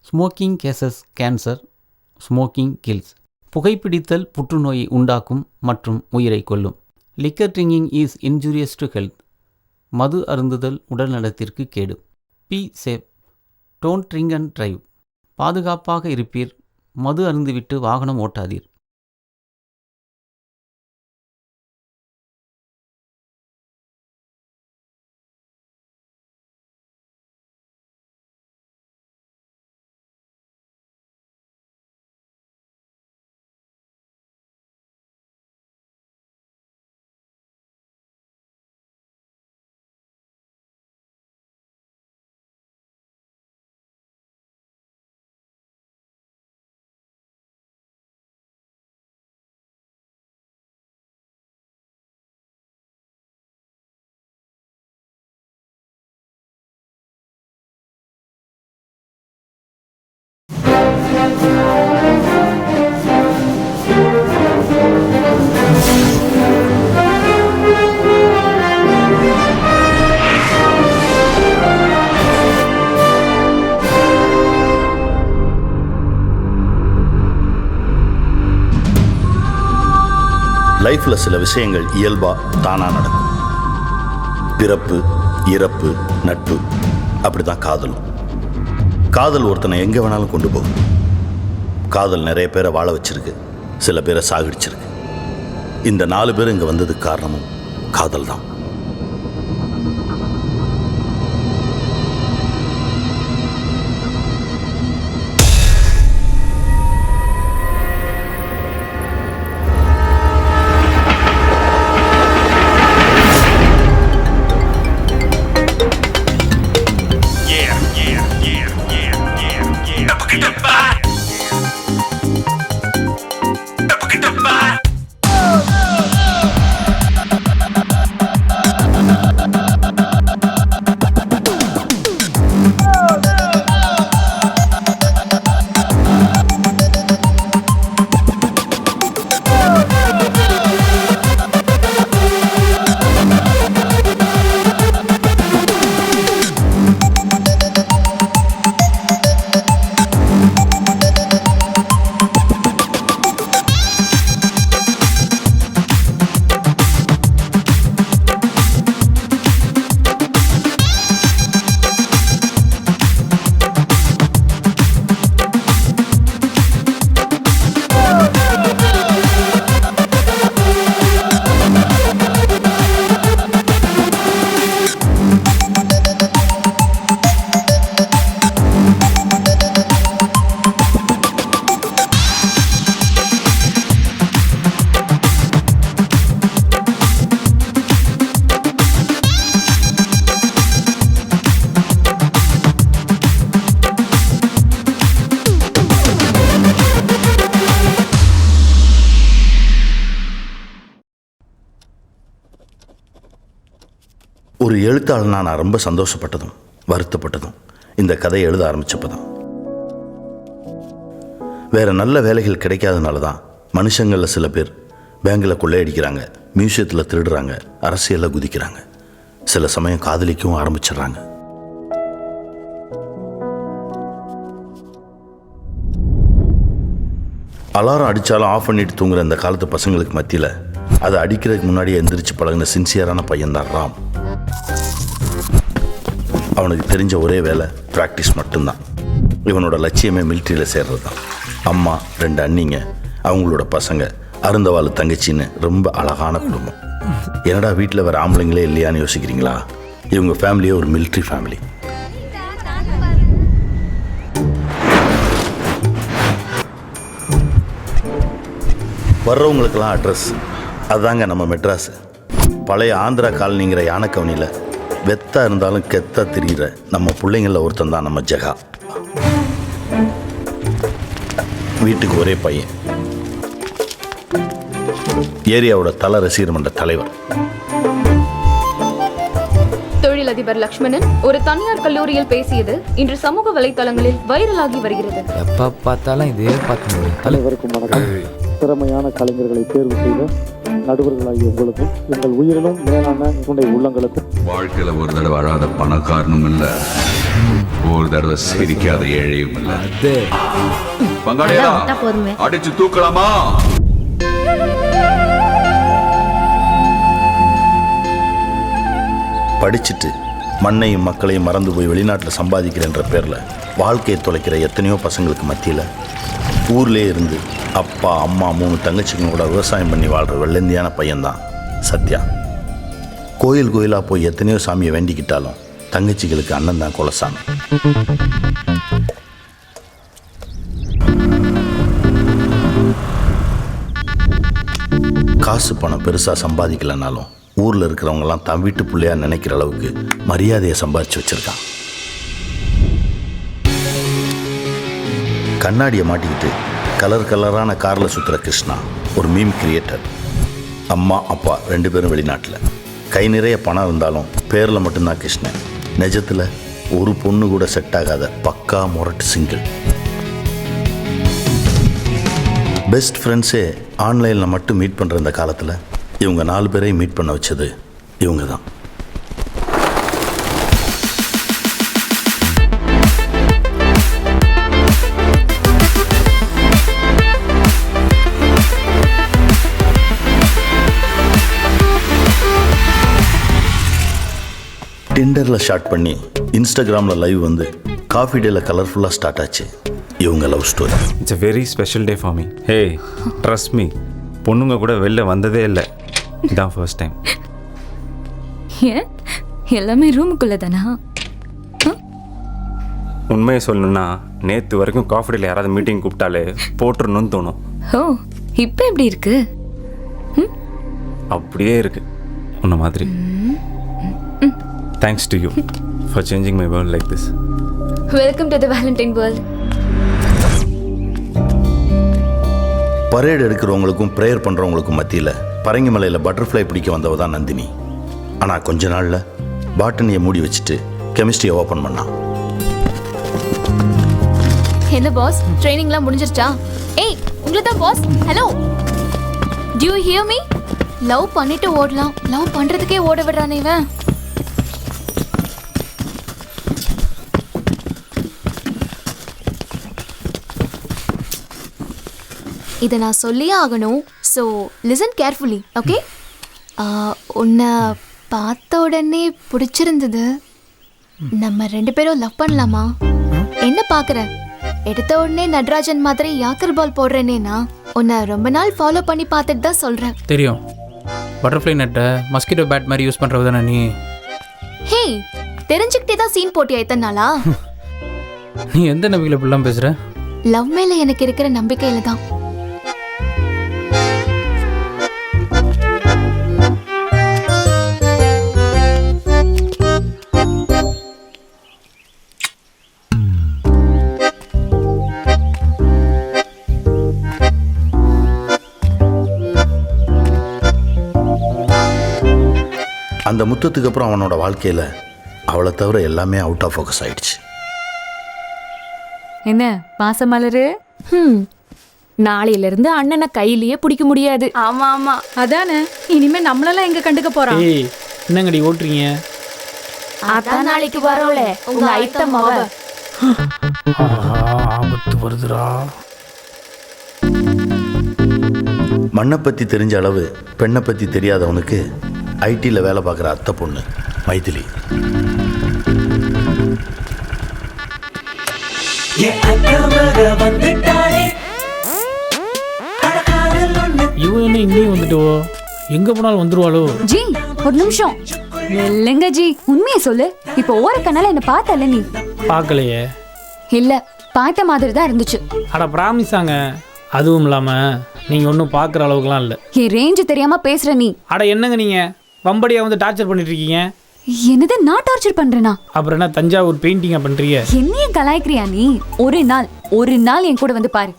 Smoking causes cancer, smoking kills. புகைப்பிடித்தல் புற்றுநோயை உண்டாக்கும் மற்றும் உயிரை கொல்லும். Liquor drinking is injurious to health. மது அருந்துதல் உடல் நலத்திற்கு கேடு. Be safe, don't drink and drive. பாதுகாப்பாக இருப்பீர், மது அருந்துவிட்டு வாகனம் ஓட்டாதீர். லைஃப்பில் சில விஷயங்கள் இயல்பாக தானாக நடக்கும். பிறப்பு, இறப்பு, நட்பு, அப்படி தான் காதலும். காதல் ஒருத்தனை எங்கே வேணாலும் கொண்டு போகும். காதல் நிறைய பேரை வாழ வச்சிருக்கு, சில பேரை சாகடிச்சிருக்கு. இந்த 4 பேர் இங்கே வந்ததுக்கு காரணமும் காதல் தான். ஒரு எழுத்தாளனா நான் ரொம்ப சந்தோஷப்பட்டதும் வருத்தப்பட்டதும் இந்த கதையை எழுத ஆரம்பிச்சப்போ தான். வேற நல்ல வேலைகள் கிடைக்காதனால தான் மனுஷங்களில் சில பேர் பேங்கில் கொள்ளையடிக்கிறாங்க, மியூசியத்தில் திருடுறாங்க, அரசியலில் குதிக்கிறாங்க, சில சமயம் காதலிக்கவும் ஆரம்பிச்சிடுறாங்க. அலாரம் அடித்தாலும் ஆஃப் பண்ணிட்டு தூங்குற இந்த காலத்து பசங்களுக்கு மத்தியில் அதை அடிக்கிறதுக்கு முன்னாடியே எந்திரிச்சு பழகின சின்சியரான பையன்தான் ராம். அவனுக்கு தெரிஞ்ச ஒரே வேலை ப்ராக்டிஸ் மட்டும்தான். இவனோட லட்சியமே மிலிட்ரியில் சேர்றது தான். அம்மா, 2 அண்ணிங்க, அவங்களோட பசங்க, அருந்தவாள் தங்கச்சின்னு ரொம்ப அழகான குடும்பம். என்னடா வீட்டில் வேறு ஆம்பளைங்களே இல்லையான்னு யோசிக்கிறீங்களா? இவங்க ஃபேமிலியே ஒரு மிலிட்ரி ஃபேமிலி. வர்றவங்களுக்கெல்லாம் அட்ரஸ் அதுதாங்க நம்ம மெட்ராஸ். பழைய ஆந்திரா காலனிங்கிற யானைக்கவனியில் வெத்தா இருந்தாலும் கெத்தா தெரிகிற நம்ம பிள்ளைங்களில் ஒருத்தன் தான் நம்ம ஜெகா. வீட்டுக்கு ஒரே பையன், ஏரியாவோட தல ரசிகர் மன்ற தலைவர். தொழிலதிபர் லக்ஷ்மணன் ஒரு தனியார் கல்லூரியில் பேசியது இன்று சமூக வலைதளங்களில் வைரலாகி வருகிறது. எப்ப பார்த்தாலும் இதே பார்த்து தலைவருக்கும் வணக்கம். திறமையான கலைஞர்களை தேர்வு செய்த நடுவர்களாகிய உங்களுக்கும் எங்கள் உயிரிலும் மேலான என்னுடைய உள்ளங்களுக்கும் வாழ்க்கையில ஒரு தடவை அழாத பணக்காரனும் இல்ல, ஒரு தடவை சிரிக்காத ஏழையும் இல்ல. பங்காளியா அடிச்சு தூக்கலாமா? படிச்சுட்டு மண்ணையும் மக்களையும் மறந்து போய் வெளிநாட்டில் சம்பாதிக்கிறேன்ற பேரில் வாழ்க்கையை தொலைக்கிற எத்தனையோ பசங்களுக்கு மத்தியில் ஊர்லேயே இருந்து அப்பா அம்மா 3 தங்கச்சிங்க கூட விவசாயம் பண்ணி வாழ்கிற வெள்ளந்தியான பையன்தான் சத்யா. கோயில் கோயிலாக போய் எத்தனையோ சாமியை வேண்டிக்கிட்டாலும் தங்கச்சிகளுக்கு அண்ணன் தான் குலசாமி. காசு பணம் பெருசாக சம்பாதிக்கலைனாலும் ஊரில் இருக்கிறவங்கலாம் தன் வீட்டு பிள்ளையா நினைக்கிற அளவுக்கு மரியாதையை சம்பாதிச்சு வச்சிருக்கான். கண்ணாடியை மாட்டிக்கிட்டு கலர் கலரான காரில் சுற்றுற கிருஷ்ணா ஒரு மீம் கிரியேட்டர். அம்மா அப்பா 2 பேரும் வெளிநாட்டில். கை நிறைய பணம் இருந்தாலும் பேரில் மட்டும்தான் கிருஷ்ணன். நிஜத்தில் ஒரு பொண்ணு கூட செட் ஆகாத பக்கா முரட்டு சிங்கிள். பெஸ்ட் ஃப்ரெண்ட்ஸே ஆன்லைனில் மட்டும் மீட் பண்ணுற இந்த காலத்தில் இவங்க 4 பேரையும் மீட் பண்ண வச்சது இவங்க தான். டிண்டரில் ஸ்டார்ட் பண்ணி இன்ஸ்டாகிராமில் லைவ் வந்து காஃபி டேல கலர்ஃபுல்லாக ஸ்டார்ட் ஆச்சு இவங்க love story. It's a very special day for me. Hey trust me, பொண்ணுங்க கூட வெளில வந்ததே இல்லை, இதான் ஃபர்ஸ்ட் டைம். ஏன் எல்லாமே ரூமுக்குள்ளே தானா? உண்மையை சொல்லணும்னா நேற்று வரைக்கும் காஃபி டேல யாராவது மீட்டிங் கூப்பிட்டாலே போட்டுருணும்னு தோணும். ஓ, இப்போ எப்படி இருக்கு? அப்படியே இருக்கு உன்ன மாதிரி. Thanks to you for changing my world like this. Welcome to the valentine world. Parade எடுக்கிறவங்களுக்கும் ப்ரேயர் பண்ணுறவங்களுக்கும் மத்தியில் பரங்கிமலையில் பட்டர்ஃப்ளை பிடிக்க வந்தவ தான் நந்தினி. ஆனால் கொஞ்ச நாளில் பாட்டனியை மூடி வச்சுட்டு கெமிஸ்ட்ரியை ஓப்பன் பண்ணான். என்ன பாஸ், ட்ரைனிங்லாம் முடிஞ்சிருச்சா? ஏய், உங்களை தான் boss. Hello, do you hear me? Love பண்ணிட்டு ஓடலாம், லவ் பண்ணுறதுக்கே ஓட விடுறானே இவன். இதை நான் சொல்லியே ஆகணும். So listen carefully, okay? உன்னை பார்த்த உடனே பிடிச்சிருந்தது. நம்ம 2 பேரும் லவ் பண்ணலாமா? என்ன பார்க்குற? எடுத்த உடனே நடராஜன் மாதிரி யாக்கர் பால் போடுறேனேனா உன்னை ரொம்ப நாள் ஃபாலோ பண்ணி பார்த்துட்டு தான் சொல்கிறேன். தெரியும், பட்டர்ஃப்ளை நெட்டை மஸ்கிட்டோ பேட் மாதிரி யூஸ் பண்ணுறது தானே நீ? ஹே, தெரிஞ்சுக்கிட்டே தான் சீன் போட்டியா இத்தனை நாளா? நீ எந்த நம்பிக்கையில் இப்படிலாம் பேசுகிற? லவ் மேலே எனக்கு இருக்கிற நம்பிக்கையில் தான். அந்த முத்தத்துக்கு அப்புறம் அவனோட வாழ்க்கையில் அவளை தவிர எல்லாமே அவுட் ஆஃப் ஃபோக்கஸ் ஆயிடுச்சு. என்ன பாசமலரு? நாளையிலிருந்து அண்ணனை கையிலேயே பிடிக்க முடியாது. ஆமா ஆமா, அதானே. இனிமே நம்மளெல்லாம் எங்க கண்டுக்க போறான்? ஏய், என்னங்கடி ஓட்டுறீங்க? அதான் நாளைக்கு வரோல உங்க ஐட்டம் அவ. ஆபத்து வருதுடா. மண்ணை பற்றி தெரிஞ்ச அளவு பெண்ணை பற்றி தெரியாதவனுக்கு ஐடியில் வேலை பார்க்குற அத்தை பொண்ணு மைதிலி. இவன் என்ன இங்கேயும் வந்துட்டுவோ? எங்க போனாலும் வந்துருவாளோ? ஜி ஒரு நிமிஷம் இல்லைங்க ஜி, உண்மையை சொல்லு. இப்போ ஓர கண்ணால என்ன பார்த்தல நீ? பார்க்கலையே. இல்ல, பார்த்த மாதிரி தான் இருந்துச்சு. அட பிராமிஸாங்க. அதுவும் இல்லாமல் நீங்கள் ஒன்றும் பார்க்குற அளவுக்குலாம் இல்லை. என் ரேஞ்சு தெரியாம பேசுற நீ. அட என்னங்க நீங்கள் வம்படியாக வந்து டார்ச்சர் பண்ணிட்டு இருக்கீங்க? என்னது நான் டார்ச்சர் பண்றேனா? அப்புறம் என்ன தஞ்சாவூர் பெயிண்டிங்கா பண்ணுறீங்க? என்னைய கலாய்க்கிறியா நீ? ஒரு நாள் என் கூட வந்து பாரு.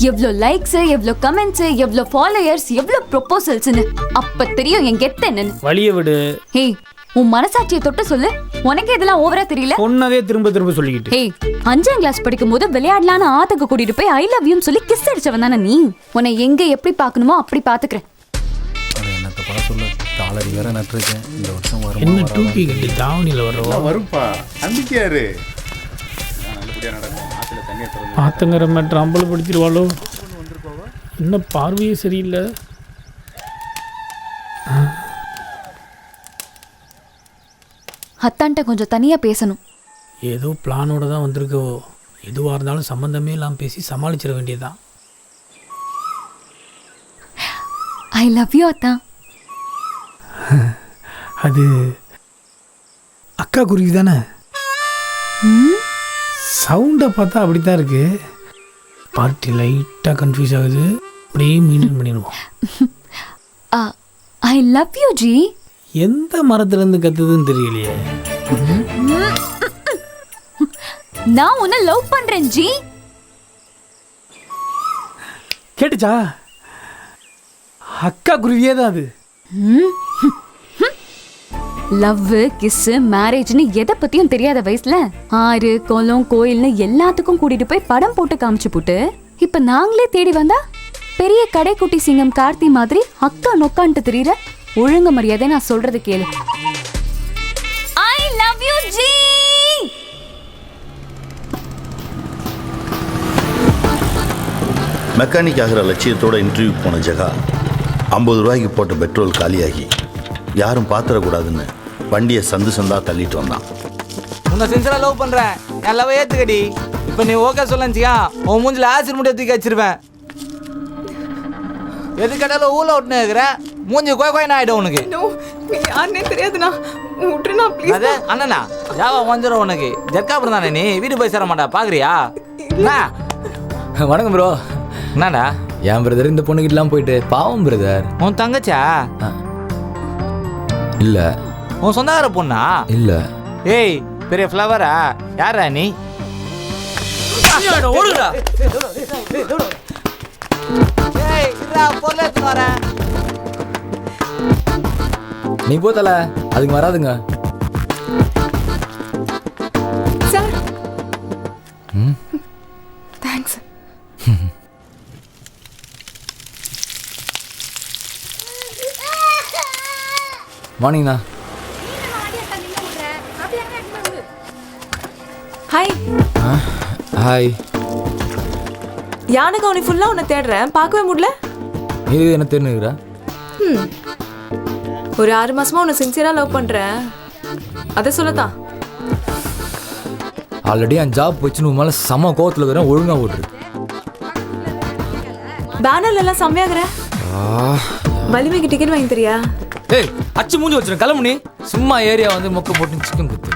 எவ்வளோ லைக்ஸ், எவ்வளோ கமெண்ட்ஸ், எவ்வளோ ஃபாலோயர்ஸ், எவ்வளோ ப்ரொபோசல்ஸ்னு அப்ப தெரியும் என் கெத்த என்னன்னு. வழியை விடு. ஏய், உன் மனசாட்சியை தொட்டு சொல்லு. உனக்கு இதெல்லாம் ஓவரா தெரியல? சொன்னதே திரும்ப திரும்ப சொல்லிக்கிட்டு. ஏய், 5ஆம் கிளாஸ் படிக்கும் போது விளையாடலான்னு ஆத்துக்கு கூட்டிட்டு போய் ஐ லவ் யூன்னு சொல்லி கிஸ் அடிச்சவன் தானே நீ? உன்னை எங்க எப்படி பார்க்கணுமோ அப்படி பாத்துக்கிறேன். படம் சொல்ல காலடி வேற நட்டுருக்கேன் இந்த வருஷம் வரும். என்ன டூபி கட்டி தாவணியில் வர்றவா வரும்பா நம்பிக்கையாரு நல்லபடியாக நடக்கும். ஆற்றுல தண்ணியை திறந்து ஆத்தங்கரை மேட்ரு அம்பலப்படுத்திடுவாளோ? என்ன பார்வையே சரியில்லை. அத்தான்ட்ட கொஞ்சம் தனியா பேசணும். ஏதோ பிளானோட தான் வந்திருக்கோ. எதுவாக இருந்தாலும் சம்மந்தமே இல்லாமல் பேசி சமாளிச்சிட வேண்டியதுதான். ஐ லவ் யூ அத்தா. அது அக்கா குருவி தானே? சவுண்டை பார்த்தா அப்படி தான் இருக்கு. பார்ட்டி லைட்டாக கன்ஃபியூஸ் ஆகுது. அப்படியே மெயின்டைன் பண்ணிடுவோம். I love U G. எந்த மரத்துலேருந்து கத்துதுன்னு தெரியலையே. நான் உன்னை லவ் பண்றேன் ஜி. கேட்டுச்சா? அக்கா குருவியே தான் அது. லவ், கிஸ், மேரேஜ்னு எதை பத்தியும் தெரியாத வயசுல ஆறு, குளம், கோயில்னு எல்லாத்துக்கும் கூட்டிட்டு போய் படம் போட்டு காமிச்சு போட்டு இப்ப நாங்களே தேடி வந்தா பெரிய கடைக்குட்டி சிங்கம் கார்த்தி மாதிரி அக்கா நொக்கான்ட்டு தெரியற. ஒழுங்கு மரியாதை நான் சொல்றது கேளு. I love U G. Mechanic ஆகிற லட்சியத்தோட இன்டர்வியூ போன ஜெகா 50 ரூபாய்க்கு போட்ட பெட்ரோல் காலியாகி யாரும் பார்த்துடக்கூடாதுன்னு வண்டியை சந்து சந்தா தள்ளிட்டு வந்தான். உன்னை சின்சரா லவ் பண்றேன், என் லவ் ஏத்துக்கடி. இப்போ நீ ஓகே சொல்லஞ்சியா உன் மூஞ்சில ஆசிட் முடிய தூக்கி வச்சிருவேன். எது கேட்டாலும் ஊழ விட்டுனே இருக்கிற மூஞ்சி கோய் ஆயிடும் உனக்கு. யாருன்னே தெரியாதுண்ணா, விட்டுருண்ணா ப்ளீஸ். அதே அண்ணனா ஜாவா வந்துடும் உனக்கு. ஜர்க்காப்புறம் தானே நீ வீடு போய் சேர மாட்டா பாக்குறியா? வணக்கம் ப்ரோ. என்னடா என் பிரதர் இந்த பொண்ணுக்கிட்டலாம் போயிட்டு பாவம் பிரதர். உன் தங்கச்சா? இல்ல. உன் சொந்தக்கார பொண்ணா? இல்ல. ஏய் பெரிய ஃப்ளவரா? யாரா நீ? ஓடுடா. ஏய் இருடா பொருள் எடுத்து வரேன். நீ போத்தல, அதுக்கு வராதுங்க. Sir thanks. மார்னிங்ண்ணா. ஹாய். ஹாய். யானை கவுனி ஃபுல்லாக உன்னை தேடுறேன், பார்க்கவே முடியல. நீ என்ன தெரிஞ்சுக்கிற? ஒரு 6 மாசமா உன்னை சின்சியராக லவ் பண்ணுறேன், அதை சொல்லத்தான். ஆல்ரெடி என் ஜாப் போச்சுன்னு உன் மேலே செம்ம கோவத்தில் இருக்கிறேன். ஒழுங்காக ஓட்டுரு. பேனர்ல எல்லாம் செம்மையாகிற. வலிமைக்கு டிக்கெட் வாங்கி தெரியா? ஏய் அச்சு மூஞ்சி வச்சிருக்கேன் கிளம்புனி. சும்மா ஏரியா வந்து மொக்க போட்டு சிக்கன் குத்து.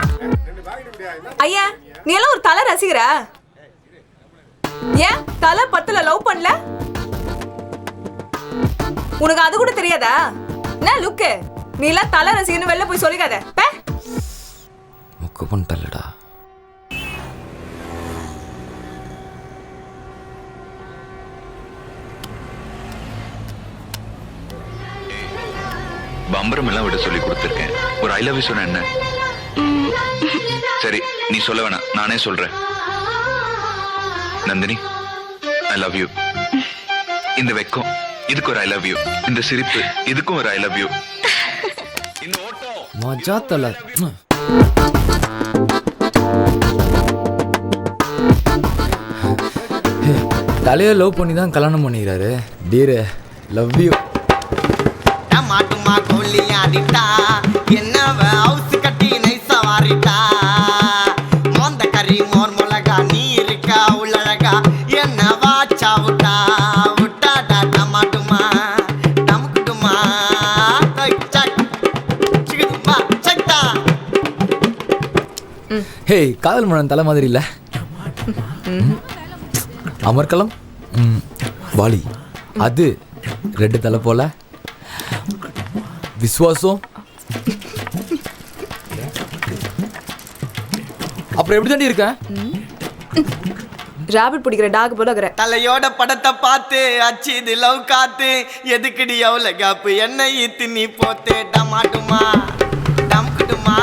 ஐயா நீ எல்லாம் ஒரு தலை ரசிக்கிற. ஏன் தலை 10ல லவ் பண்ணல? உனக்கு அது கூட தெரியாதா? என்ன லுக்கு, நீ எல்லாம் தலை ரசிகன்னு வெளில போய் சொல்லிக்காத. மொக்க பண்ணிட்டல்லடா. பம்பரம் எல்லாம் விட சொல்லி கொடுத்துருக்கேன். ஒரு ஐ லவ் யூ சொன்ன என்ன? சரி நீ சொல்ல வேணாம், நானே சொல்றேன். Nandini I love you. இந்த வெக்கம் இதுக்கு ஒரு ஐ லவ் யூ. இந்த சிரிப்பு இதுக்கும் ஒரு ஐ லவ் யூ. இந்த ஓட்டம் மஜா தல. தலையை லவ் பண்ணி தான் கல்யாணம் பண்ணிக்கிறாரு. டீரு லவ் யூ. மாட்டுமா கோழியாடிட்டா என்னவ ஹவுஸ் கட்டி நைசா வாரிட்டா. மோந்த கறி மோர் மிளகா நீ இருக்கா உள்ளழகா என்ன வாச்சா விட்டா விட்டாடா டமாட்டுமா டமுக்குட்டுமா சிக்குதுமா சட்டா. ஹே காதல் மழன் தலை மாதிரி இல்ல? அமர்கலம் வாலி அது ரெட்டு தலை போல. விசுவாசம் அப்புறம் எப்படி தாண்டி இருக்க? ராபிட் பிடிக்கிற டாக் போல இருக்கிற. தலையோட படத்தை பார்த்து அச்சு இது லவ் காத்து எதுக்குடி எவ்வளோ கேப்பு என்ன ஈத்து நீ போத்து டமாட்டுமா டமுக்குட்டுமா.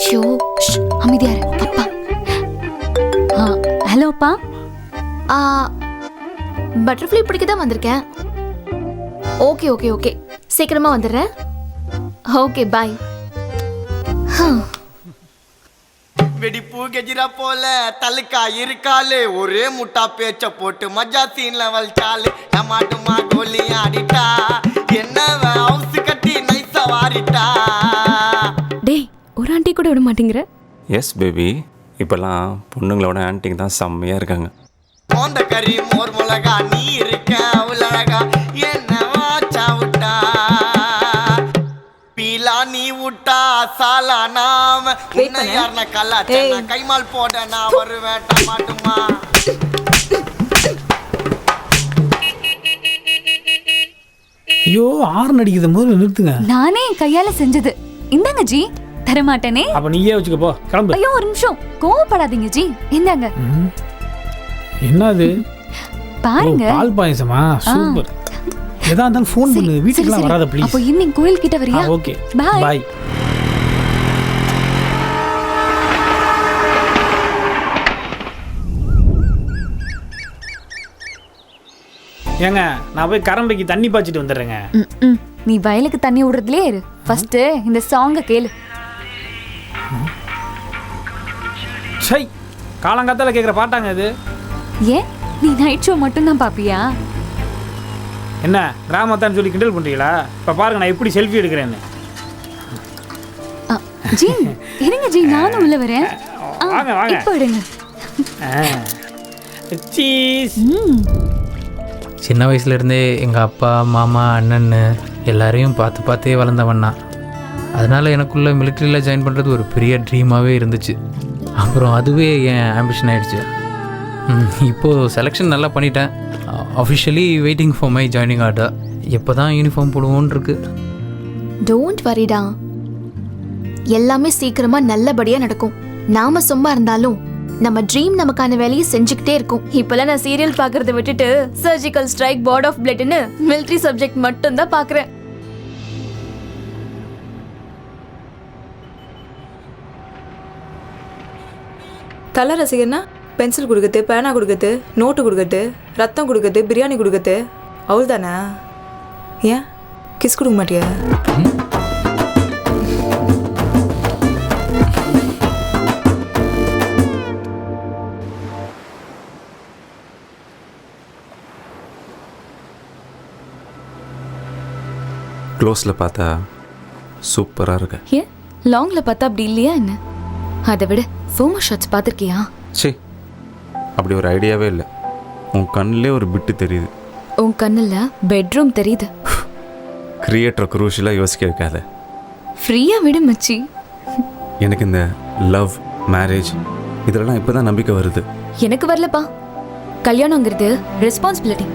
ஷோ அமைதியா இரு அப்பா. ஹலோ அப்பா. பட்டர்ஃப்ளை பிடிக்க தான் வந்திருக்கேன். ஓகே ஓகே ஓகே, சீக்கிரமா வந்துடுறேன். Okay bye. வெடிப்பூ கெஜிரா போல தலுக்கா இருக்காளு, ஒரே முட்டா பேச்ச போட்டு மஜா சீன்ல வச்சாலு. டமாட்டுமா கோலி ஆடிட்டா, என்னவ ஹவுஸ் கட்டி நைஸா வாரிட்டா. டேய், ஒரு ஆண்டி கூட விட மாட்டேங்கிற. எஸ் பேபி, இப்போல்லாம் பொண்ணுங்களோட ஆன்ட்டிங் தான் செம்மையாக இருக்காங்க. மோந்த கறி மோர் மிளகா நீ இருக்க அவ்வளகா, என்னவா சாவுட்டா பீலா நீ விட்டா சாலா நாம உன்னை யாருன கல்லாச்சா கைமால் போட நான் வருவேன். டமாட்டுமா ஐயோ, ஆறு அடிக்குது, முதல்ல நிறுத்துங்க. நானே என் கையால செஞ்சது. இந்தாங்க ஜி. தரமாட்டேனே. அப்ப நீயே வச்சுக்க போ, கிளம்பு. ஐயோ ஒரு நிமிஷம், கோவப்படாதீங்க ஜி. இந்தாங்க. என்னது பாருங்க. பால் பாயசமா? சூப்பர். ஏதா இருந்தாலும் ஃபோன் பண்ணு, வீட்டுக்குலாம் வராத ப்ளீஸ். அப்போ ஈவினிங் கோயில் கிட்ட வரியா? Okay bye bye. ஏங்க, நான் போய் கரம்பைக்கு தண்ணி பாய்ச்சிட்டு வந்துடுறேங்க. நீ வயலுக்கு தண்ணி விடுறதுலே இரு. ஃபர்ஸ்ட் இந்த சாங்க கேளு. சை, காலங்காத்தால கேட்குற பாட்டாங்க இது. ஏன் நீ நைட் ஷோ மட்டும் தான் பாப்பியா? என்ன கிராமத்தான்னு சொல்லி கிண்டல் பண்றீங்களா? இப்போ பாருங்க நான் எப்படி செல்ஃபி எடுக்கிறேன்னு. ஜி இருங்க ஜி, நானும் உள்ள வரேன். வாங்க வாங்க. இப்போ எடுங்க. சீஸ். சின்ன வயசுலேருந்தே எங்கள் அப்பா மாமா அண்ணன்னு எல்லாரையும் பார்த்தே வளர்ந்தவண்ணா. அதனால் எனக்குள்ளே மிலிட்ரியில் ஜாயின் பண்ணுறது ஒரு பெரிய ட்ரீமாகவே இருந்துச்சு. அப்புறம் அதுவே என் ஆம்பிஷன் ஆகிடுச்சு. இப்போது செலெக்ஷன் நல்லா பண்ணிட்டேன். Officially waiting for my joining order. எப்போ தான் யூனிஃபார்ம் போடுவோன்னு இருக்கு. டோன்ட் வரிடா, எல்லாமே சீக்கிரமா நல்லபடியா நடக்கும். நாம சும்மா இருந்தாலும் நம்ம ட்ரீம் நமக்கான வேலையை செஞ்சுக்கிட்டே இருக்கும். இப்பெல்லாம் நான் சீரியல் பார்க்கறத விட்டுட்டு சர்ஜிக்கல் ஸ்ட்ரைக், பார்ட் ஆஃப் பிளட்னு மிலிட்ரி சப்ஜெக்ட் மட்டும் தான் பார்க்குறேன். தலை ரசிகர்னா பென்சில் கொடுக்குது, பேனா கொடுக்குது, நோட்டு கொடுக்குது, ரத்தம் கொடுக்குது, பிரியாணி கொடுக்குது, அவள் தானே? ஏன் கிஸ் கொடுக்க மாட்டியா? க்ளோஸில் பார்த்தா சூப்பராக இருக்கு. ஏன் லாங்கில் பார்த்தா அப்படி இல்லையா என்ன? அதை விட ஃபோமோ ஷாட்ஸ் பார்த்துருக்கியா? சரி, அப்படி ஒரு ஐடியாவே இல்லை. உன் கண்ணிலே ஒரு பிட்டு தெரியுது. உன் கண்ணில் பெட்ரூம் தெரியுது. கிரியேட்டர் குரூஷியலாக யோசிக்க வைக்காத. ஃப்ரீயாக விடு மச்சி. எனக்கு இந்த லவ், மேரேஜ் இதெல்லாம் இப்போ தான் நம்பிக்கை வருது. எனக்கு வரலப்பா. கல்யாணங்கிறது ரெஸ்பான்சிபிலிட்டி.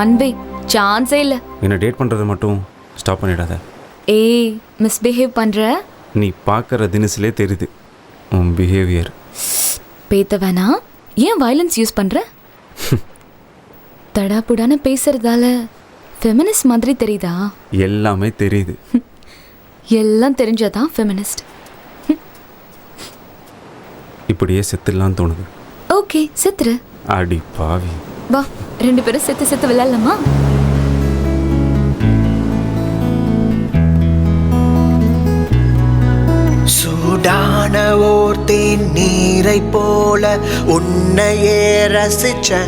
ஒன் வே, சான்ஸே இல்லை. என்னை டேட் பண்ணுறது மட்டும் ஸ்டாப் பண்ணிடாத. ஏய், மிஸ்பிஹேவ் பண்ணுற. நீ பார்க்குற தினசிலே தெரியுது உன் பிஹேவியர். பேத்த வேணா, ஏன் வயலன்ஸ் யூஸ் பண்ணுற? தடாப்புடான பேசுறதால ஃபெமினிஸ்ட் மாதிரி தெரியுதா? எல்லாமே தெரியுது. எல்லாம் தெரிஞ்சாதான் ஃபெமினிஸ்ட். இப்படியே செத்துடலான்னு தோணுது. ஓகே, செத்துரு. அடி பாவி. வா, ரெண்டு பேரும் செத்து செத்து விளையாடலாமா? சூடான ஓர் தேன் நீரை போல உன்னையே ரசிச்ச,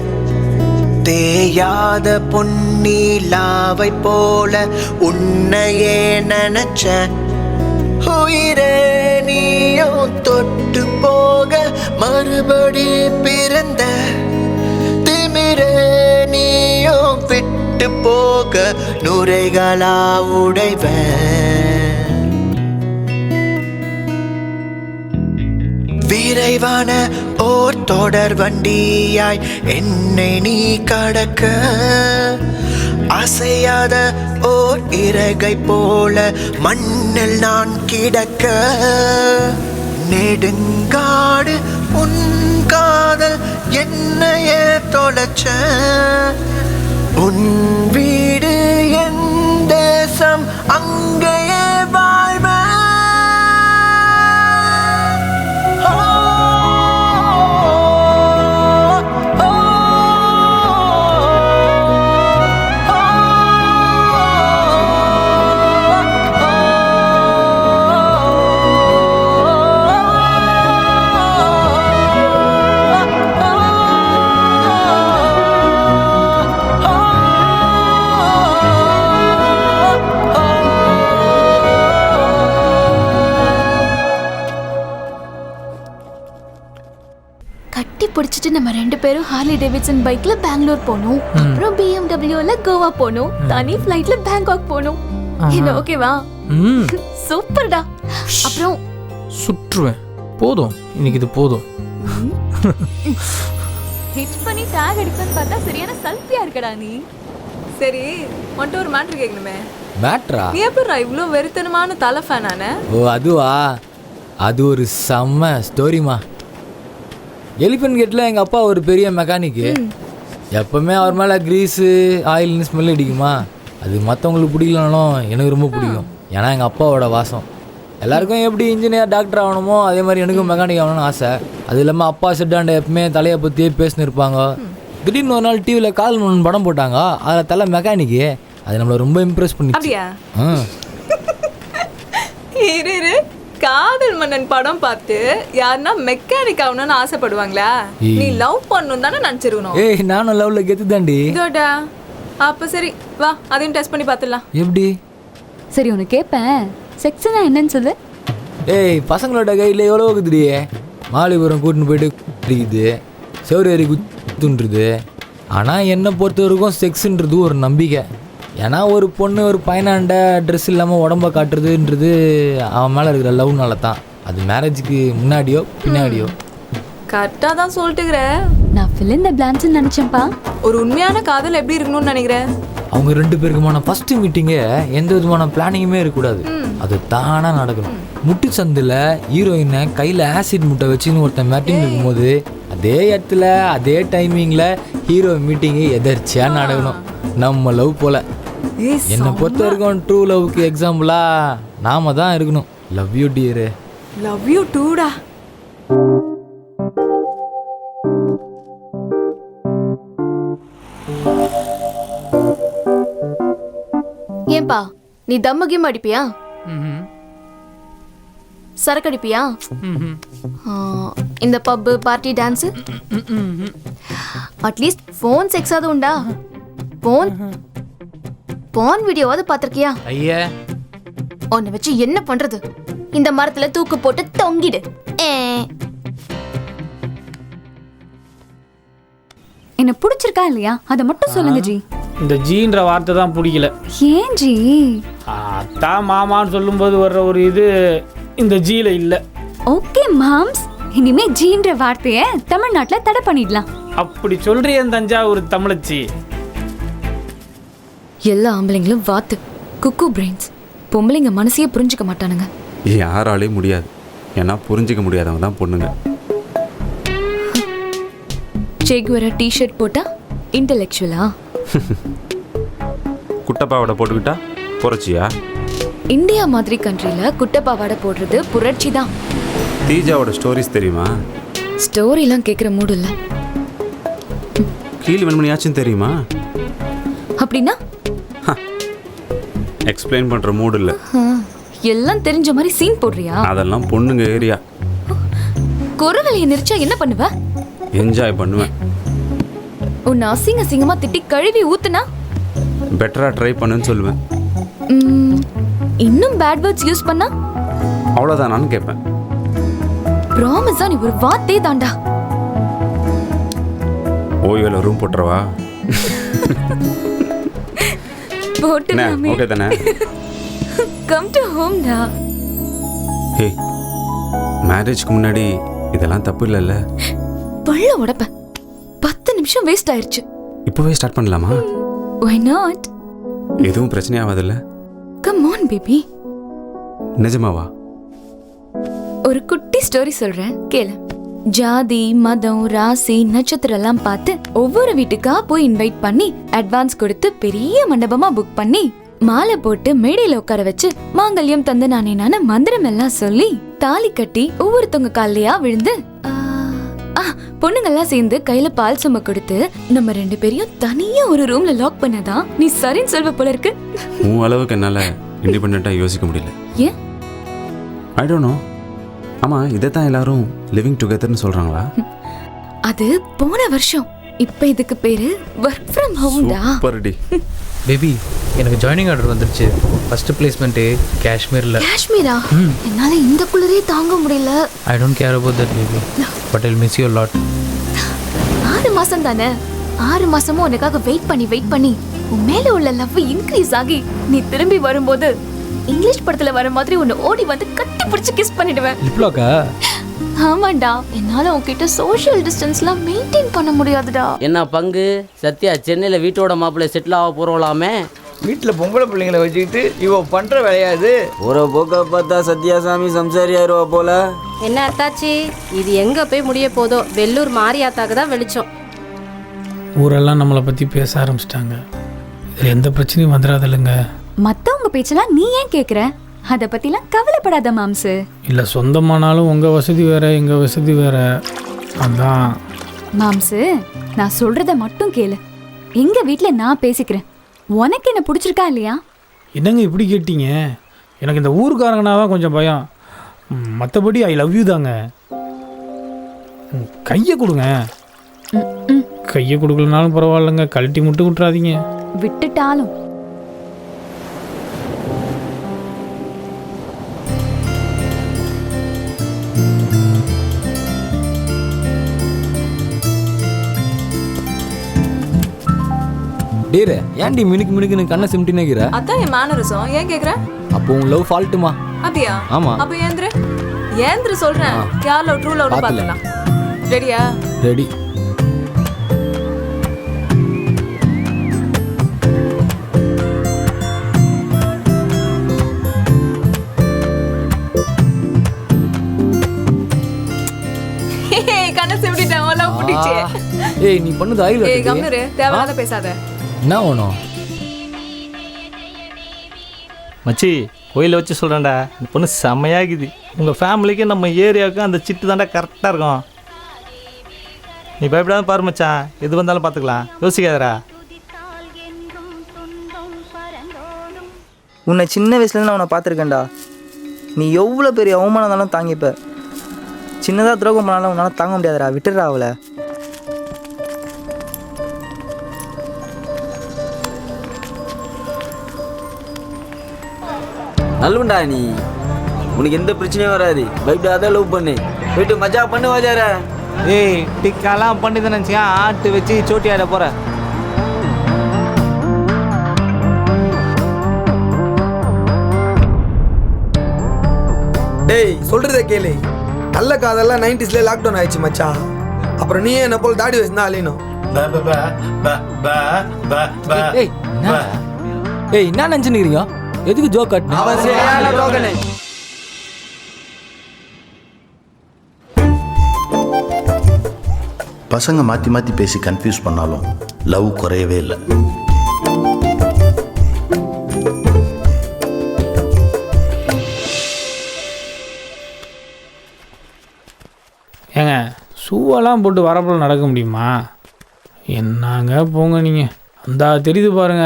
தேயாத பொன்னீலாவை போல உன்னையே நினைச்ச, உயிரே நீயும் தொட்டு போக மறுபடி பிறந்த, திமிரே நீயும் விட்டு போக நுரைகளா உடைவ. விரைவான ஓர் தொடர் வண்டியாய் என்னை நீ கடக்க, அசையாத ஓர் இறகை போல மண்ணில் நான் கிடக்க, நெடுங்காடு உன் காதல் என்னையே தொலைச்ச, உன் வீடு என் தேசம் அங்கேயே வாழ்வ. பிடிச்சிட்டு நம்ம 2 பேரும் ஹார்லி டேவிட்சன் பைக்ல பெங்களூர் போனோம். அப்புறம் BMWல கோவா போனோம். தனி ஃப்ளைட்ல பேங்காக் போனோம். என்ன ஓகேவா? சூப்பர்டா. அப்புறம் சுற்றுவேன். போதும், இன்னைக்கு இது போதும். ஹிட் பண்ணி டாக் அடிப்பேன்னு பார்த்தா சரியான சல்பியா இருக்கடா நீ. சரி உன்ட்ட ஒரு மேட்ரு கேட்கணுமே. மேட்ரா? நீ எப்படா இவ்வளோ வெறித்தனமான தலை ஃபேனானே? ஓ அதுவா, அது ஒரு செம்ம ஸ்டோரிமா. எலிஃபென்ட் கேட்டில் எங்கள் அப்பா ஒரு பெரிய மெக்கானிக்கு. எப்போவுமே அவர் மேலே க்ரீஸு ஆயில்னு ஸ்மெல் அடிக்குமா. அது மற்றவங்களுக்கு பிடிக்கலனாலும் எனக்கு ரொம்ப பிடிக்கும். ஏன்னா எங்கள் அப்பாவோட வாசம். எல்லாருக்கும் எப்படி இன்ஜினியர் டாக்டர் ஆகணுமோ அதே மாதிரி எனக்கும் மெக்கானிக் ஆகணும்னு ஆசை. அது இல்லாமல் அப்பா செட்டாண்ட எப்பவுமே தலையை பற்றியே பேசின்னு இருப்பாங்க. திடீர்னு ஒரு நாள் டிவியில் கால் மன்னன் படம் போட்டாங்க. அதில் தலை மெக்கானிக்கு. அது நம்மளை ரொம்ப இம்ப்ரெஸ் பண்ணி. அப்படியா? இரு, காதல் மன்னன் படம் பார்த்து யாருன்னா மெக்கானிக் ஆகணும்னு ஆசைப்படுவாங்களா? நீ லவ் பண்ணணும் தானே நினச்சிருக்கணும். ஏய் நானும் லவ்ல கெத்து தாண்டி. இதோடா அப்போ சரி வா, அதையும் டெஸ்ட் பண்ணி பார்த்துடலாம். எப்படி? சரி உனக்கு கேட்பேன், செக்ஸ்னா என்னன்னு சொல்லு. ஏய் பசங்களோட கையில் எவ்வளோ இருக்குதுடியே. மாலிபுரம் கூட்டின்னு போயிட்டு குடிக்குது, செவ்வரி குத்துன்றது. ஆனால் என்னை பொறுத்த வரைக்கும் செக்ஸுன்றது ஒரு நம்பிக்கை. ஏன்னா ஒரு பொண்ணு ஒரு பையனாண்ட ட்ரெஸ் இல்லாமல் உடம்ப காட்டுறதுன்றது அவன் மேலே இருக்கிற லவ்னால தான். அது மேரேஜுக்கு முன்னாடியோ பின்னாடியோ. கரெக்டாக தான் சொல்லிட்டுக்கிற. நான் ஃபில் இந்த பிளான்ஸ்ன்னு நினச்சேன்ப்பா. ஒரு உண்மையான காதல் எப்படி இருக்கணும்னு நினைக்கிறேன்? அவங்க 2 பேருக்குமான ஃபஸ்ட்டு மீட்டிங்கே எந்த விதமான பிளானிங்குமே இருக்கக்கூடாது. அது தானாக நடக்கணும். முட்டு சந்தில் ஹீரோயினை கையில் ஆசிட் முட்டை வச்சுன்னு ஒருத்தன் மீட்டிங் இருக்கும்போது அதே இடத்துல அதே டைமிங்கில் ஹீரோ மீட்டிங்கு எதர்ச்சியாக நடக்கணும். நம்ம லவ் போல். என்னை பொறுத்த வரைக்கும் ட்ரூ லவ்க்கு எக்ஸாம்பிளாக நாம தான் இருக்கணும். Love you dear. Love you டூடா. ஏன்பா நீ தம்மு கிம் அடிப்பியா? சரக்கு அடிப்பியா? இந்த pub party dance at least phone செக்ஸாவது உண்டா? போன் வீடியோவாவது பார்த்திருக்கியா? ஐயா உன்னை வச்சு என்ன பண்றது? இந்த மரத்துல தூக்கு போட்டு தொங்கிடு. என்ன பிடிச்சிருக்கா இல்லையா அதை மட்டும் சொல்லுங்க ஜி. இந்த ஜீன்ற வார்த்தை தான் பிடிக்கல. ஏன் ஜி? அத்தா மாமான்னு சொல்லும்போது வர்ற ஒரு இது இந்த ஜீல இல்லை. ஓகே மாம்ஸ், இனிமே ஜீன்ற வார்த்தையை தமிழ்நாட்டில் தடை பண்ணிடலாம். அப்படி சொல்றிய தஞ்சாவூர் தமிழச்சி. எல்லா ஆம்பளைங்களும் வாத்து குக்கு பிரெயின்ஸ். பொம்பளைங்க மனசையே புரிஞ்சுக்க மாட்டானுங்க. யாராலையும் முடியாது. ஏன்னா புரிஞ்சிக்க முடியாதவங்க தான் பொண்ணுங்க. சேகுவரா டிஷர்ட் போட்டா இன்டெலெக்சுவலா? குட்டப்பாவோட போட்டுக்கிட்டா புரட்சியா? இந்தியா மாதிரி கண்ட்ரில குட்டப்பாவாடை போடுறது புரட்சி தான். தீஜாவோட ஸ்டோரிஸ் தெரியுமா? ஸ்டோரிலாம் கேட்குற மூடு இல்லை. கீழ் வெண்மணியாச்சும் தெரியுமா? அப்படின்னா எக்ஸ்பிளைன் பண்ற மூடு இல்லை. எல்லாம் தெரிஞ்ச மாதிரி சீன் போடுறியா? அதெல்லாம் பொண்ணுங்க ஏரியா. குரவலையை நெரிச்சா என்ன பண்ணுவ? என்ஜாய் பண்ணுவேன். உன்னை அசிங்க அசிங்கமா திட்டி கழுவி ஊத்துனா பெட்டரா ட்ரை பண்ணுன்னு சொல்லுவேன். இன்னும் பேட் வேர்ட்ஸ் யூஸ் பண்ணா அவ்வளோதான் நான் கேட்பேன். ப்ராமிஸா நீ ஒரு வார்த்தை தாண்டா. ஓய்வில் ரூம் போட்டுறவா? போட்டுலாமே. ஓகே தானே? கம் டு ஹோம் டா. ஹே, மேரேஜ்க்கு முன்னாடி இதெல்லாம் தப்பு இல்லைல்ல? பள்ள உடப்ப 10 நிமிஷம் வேஸ்ட் ஆயிருச்சு. இப்போவே ஸ்டார்ட் பண்ணலாமா? Why not? எதுவும் பிரச்சனை ஆகாதுல்ல? Come on baby. நிஜமாவா? ஒரு குட்டி ஸ்டோரி சொல்றேன் கேளு. ஜாதி மதம் ராசி நட்சத்திரம் எல்லாம் பார்த்து ஒவ்வொரு வீட்டுக்கா போய் இன்வைட் பண்ணி அட்வான்ஸ் கொடுத்து பெரிய மண்டபமா புக் பண்ணி மாலை போட்டு மேடையில உட்கார வச்சு மாங்கல்யம் தந்து நானே மந்திரம் எல்லாம் சொல்லி தாலி கட்டி ஒவ்வொருத்தவங்க காலையா விழுந்து பொண்ணுங்கெல்லாம் சேர்ந்து கையில பால் சும கொடுத்து நம்ம 2 பேரையும் தனியா ஒரு ரூம்ல லாக் பண்ணதான் நீ சரின்னு சொல்வ போல இருக்கு. உன் அளவுக்கு என்னால இண்டிபெண்டா யோசிக்க முடியல. ஏன்? I don't know. ஆமா, இதைத்தான் எல்லாரும் லிவிங் டுகெதர்னு சொல்றாங்களா? அது போன வருஷம். இப்ப இதுக்கு பேரு வர்க் ஃப்ரம் ஹோம் டா. சூப்பர்டி. பேபி, எனக்கு ஜாயினிங் ஆர்டர் வந்துருச்சு. ஃபர்ஸ்ட் பிளேஸ்மெண்ட் காஷ்மீர்ல. காஷ்மீரா? என்னால இந்த குளிரே தாங்க முடியல. I don't care about that baby, but I'll miss you a lot. மாசம் தானே, 6 மாசமும் உனக்காக வெயிட் பண்ணி உன் மேல உள்ள லவ் இன்க்ரீஸ் ஆகி நீ திரும்பி வரும்போது இங்கிலீஷ் படத்துல வர மாதிரி உன்னை ஓடி வந்து கட்டி பிடிச்சு கிஸ் பண்ணிடுவேன். இப்பலோக்கா? ஆமாண்டா, என்னால உன்கிட்ட சோஷியல் டிஸ்டன்ஸ்லாம் மெயின்டைன் பண்ண முடியாதுடா. என்ன பங்கு சத்யா சென்னையில் வீட்டோட மாப்பிள்ளை செட்டில் ஆக போகிறோம்லாமே? வீட்டில் பொம்பளை பிள்ளைங்களை வச்சுக்கிட்டு இவ பண்ணுற விளையாது. ஒரு போக்க பார்த்தா சத்யாசாமி சம்சாரியாயிருவா போல. என்ன அத்தாச்சி, இது எங்கே போய் முடிய போதோ? வெள்ளூர் மாரியாத்தாக்கு தான் வெளிச்சம். ஊரெல்லாம் நம்மளை பற்றி பேச ஆரம்பிச்சிட்டாங்க. இதில் எந்த பிரச்சனையும் வந்துடாதில்லைங்க. மத்தவங்க பேச்செல்லாம் நீ ஏன் கேக்குற? அத பத்திலாம் கவலைப்படாத மாம்சு. இல்லை, சொந்தமானாலும் உங்கள் வசதி வேற எங்கள் வசதி வேற. அதான் மாம்சு, நான் சொல்றத மட்டும் கேளு. எங்க வீட்ல நான் பேசிக்கிறேன். உனக்கு என்ன பிடிச்சிருக்கா இல்லையா? என்னங்க இப்படி கேட்டீங்க? எனக்கு இந்த ஊருக்காரங்கனா தான் கொஞ்சம் பயம். மற்றபடி ஐ லவ் யூ தாங்க. கையை கொடுங்க. கையை கொடுக்கலனாலும் பரவாயில்லைங்க, கழட்டி மட்டும் விட்டுறாதீங்க. விட்டுட்டாலும் டேரே, ஏன்டி மினுக்கு கண்ணை சிமிட்டினேக்கிற? அதான் என் மேனரிசம். ஏன் கேக்குற? அப்போ உன் லவ் ஃபால்ட்டுமா? அப்படியா? ஆமா. அப்ப ஏந்திர சொல்றேன். யார் லவ் ட்ரூ லவ் பார்க்கலாம். ரெடியா? ரெடி. கண்ணை சிமிட்டிட்டேன். லவ் புடிச்சே. ஏய், நீ பண்ணது ஐல. ஏய் கம்னரு, தேவையில்லாத பேசாத. என்ன வேணும் மச்சி? கோயிலை வச்சு சொல்கிறேன்டா, இந்த பொண்ணு செம்மையாகுது. உங்கள் ஃபேமிலிக்கு நம்ம ஏரியாவுக்கு அந்த சிட்டு தாண்டா கரெக்டாக இருக்கும். நீ பயப்படாத பாரு மச்சான், எது வந்தாலும் பார்த்துக்கலாம், யோசிக்காதடா. உன்னை சின்ன வயசுலேருந்து நான் உன்னை பார்த்துருக்கேன்டா. நீ எவ்வளோ பெரிய அவமானம் இருந்தாலும் தாங்கிப்ப. சின்னதாக துரோகம் பண்ணாலும் உன்னால் தாங்க முடியாதுடா. விட்டுடுறா அவளை. நல்லுண்டா நீ, உனக்கு எந்த பிரச்சனையும் வராது. பயப்படாத, லவ் பண்ணு, போயிட்டு மஜா பண்ணு வாஜார. ஏய், டிக்காலாம் பண்ணி தானே நினச்சியா ஆட்டு வச்சு சோட்டி ஆட போகிற. டேய், சொல்கிறத கேளு. நல்ல காதெல்லாம் 90s லாக்டவுன் ஆயிடுச்சு மச்சான். அப்புறம் நீ என்ன போல் தாடி வச்சுருந்தா அழியணும். ஏய், என்ன நினச்சுன்னுக்கிறீங்க? எதுக்கு ஜோக் கட்டின? பசங்க மாற்றி மாற்றி பேசி கன்ஃபியூஸ் பண்ணாலும் லவ் குறையவே இல்லை. ஏங்க, ஷூவெல்லாம் போட்டு வரப்போ நடக்க முடியுமா? என்னங்க போங்க நீங்கள். அந்த தெரியுது பாருங்க,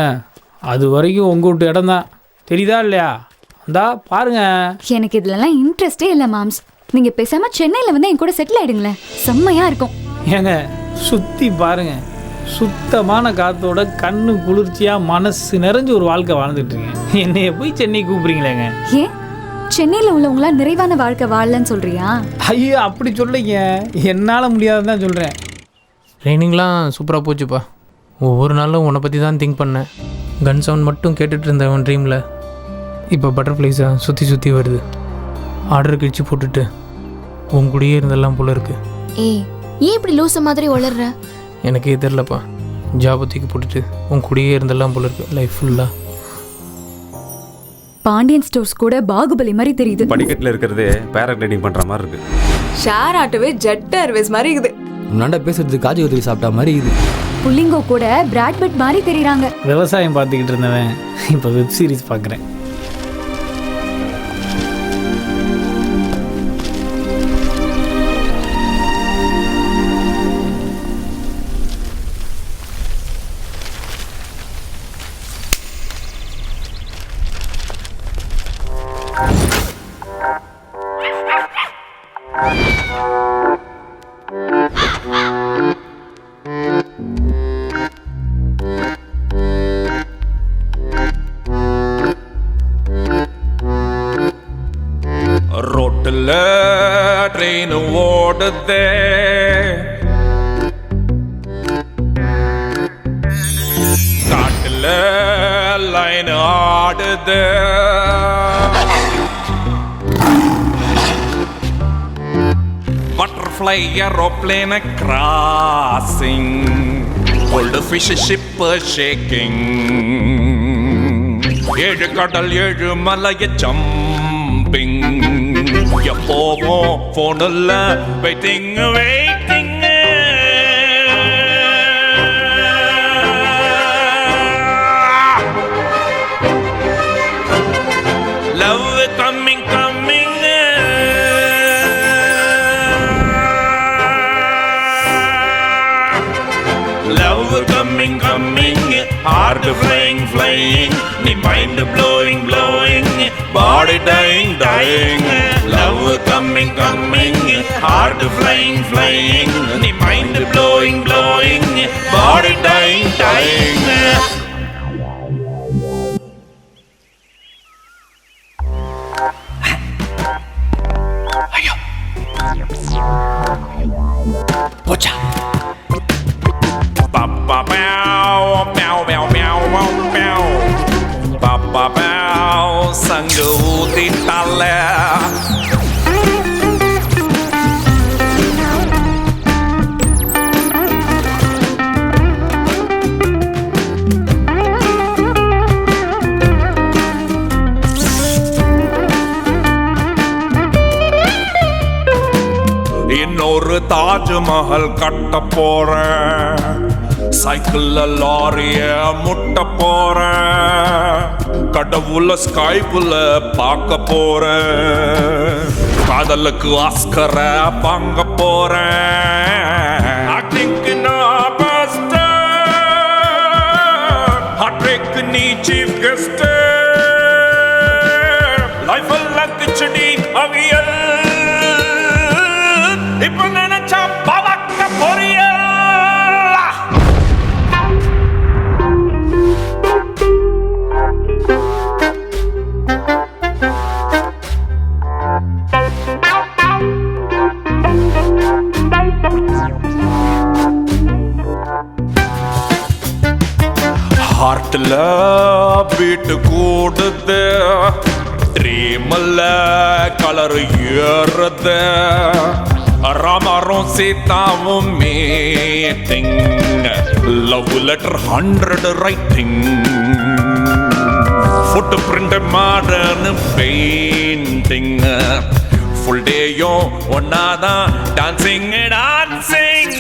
அது வரைக்கும் உங்கள் வீட்டு இடம் தான். தெரியுதா இல்லையா? அந்தா பாருங்க. எனக்கு இதுலலாம் இன்ட்ரெஸ்டே இல்லை மாம்ஸ். நீங்க பேசாம சென்னையில வந்து என் கூட செட்டில் ஆயிடுங்களேன், செம்மையா இருக்கும். ஏங்க, சுற்றி பாருங்க. சுத்தமான காற்றோட கண்ணு குளிர்ச்சியாக மனசு நிறைஞ்சு ஒரு வாழ்க்கை வாழ்ந்துட்டுருங்க. என்னைய போய் சென்னை கூப்பிட்றீங்களேங்க? ஏன் சென்னையில் உள்ளவங்களா நிறைவான வாழ்க்கை வாழலன்னு சொல்றியா? ஐயோ, அப்படி சொல்லிங்க. என்னால் முடியாதுன்னு தான் சொல்கிறேன். ட்ரைனிங்லாம் சூப்பராக போச்சுப்பா. ஒவ்வொரு நாளும் உன்னை பற்றி தான் திங்க் பண்ணேன். கன் சவுண்ட் மட்டும் கேட்டுட்டு இருந்தவன் ட்ரீமில் இப்போ பட்டர்ஃப்ளைஸாக சுற்றி வருது. ஆர்டர் கிழிச்சு போட்டுட்டு உன் கூடயே இருந்தெல்லாம் போல இருக்கு. ஏய், ஏன் இப்படி லூச மாதிரி வளர்ற? எனக்கே தெரிலப்பா. ஜாபை தூக்கி போட்டுட்டு உன் கூடயே இருந்தெல்லாம் போல இருக்கு லைஃப் ஃபுல்லாக. பாண்டியன் ஸ்டோர்ஸ் கூட பாகுபலி மாதிரி தெரியுது. படிக்கட்டில் இருக்கிறது பேராகிளைடிங் பண்ணுற மாதிரி இருக்கு. ஷேர் ஆட்டோவே ஜெட் ஏர்வேஸ் மாதிரி இருக்குது. முன்னாண்ட பேசுறது காஜி உதவி சாப்பிட்டா மாதிரி இருக்குது. புள்ளிங்கோ கூட பிராட்பெட் மாதிரி தெரியுறாங்க. விவசாயம் பார்த்துக்கிட்டு இருந்தவன் இப்போ வெப் சீரிஸ் பார்க்குறேன். ரோட்டில் ட்ரெயின் ஓடுதே, ஏரோப்ளேன் ஆடுது butterfly aeroplane crossing gold fish ship shaking ஏழு கடல் ஏழு மலைய ஜம்பிங் எப்போவும் போனில் waiting waiting love coming coming love coming coming heart flying flying the mind blowing blowing body dying dying love coming coming heart flying flying the mind blowing blowing body dying dying Pocha. Ba ba bow, bow bow bow bow bow. Ba ba bow, sanggu di tala. இன்னொரு தாஜ்மஹல் கட்ட போறேன் சைக்கிள்ல லாரிய முட்ட போறேன் கடவுள ஸ்கைப்புல பார்க்க போறேன் காதலுக்கு ஆஸ்கர வாங்க போறேன் ஆக்டிங்க்கு நான் பெஸ்ட் ஹாட்ரிக் நீ சீஃப் கெஸ்ட் லைஃப் எல்லாம் கிச்சடி அவியல் இப்ப நினைச்சா பவக்க பொரியல் ஹார்ட்ல பீட்டு கூடுது ட்ரீம்ல கலர் ஏறுது ராமரும் சீதாவும் meeting love letter 100 writing foot print modern painting full டேயும் ஒன்னாதான் dancing dancing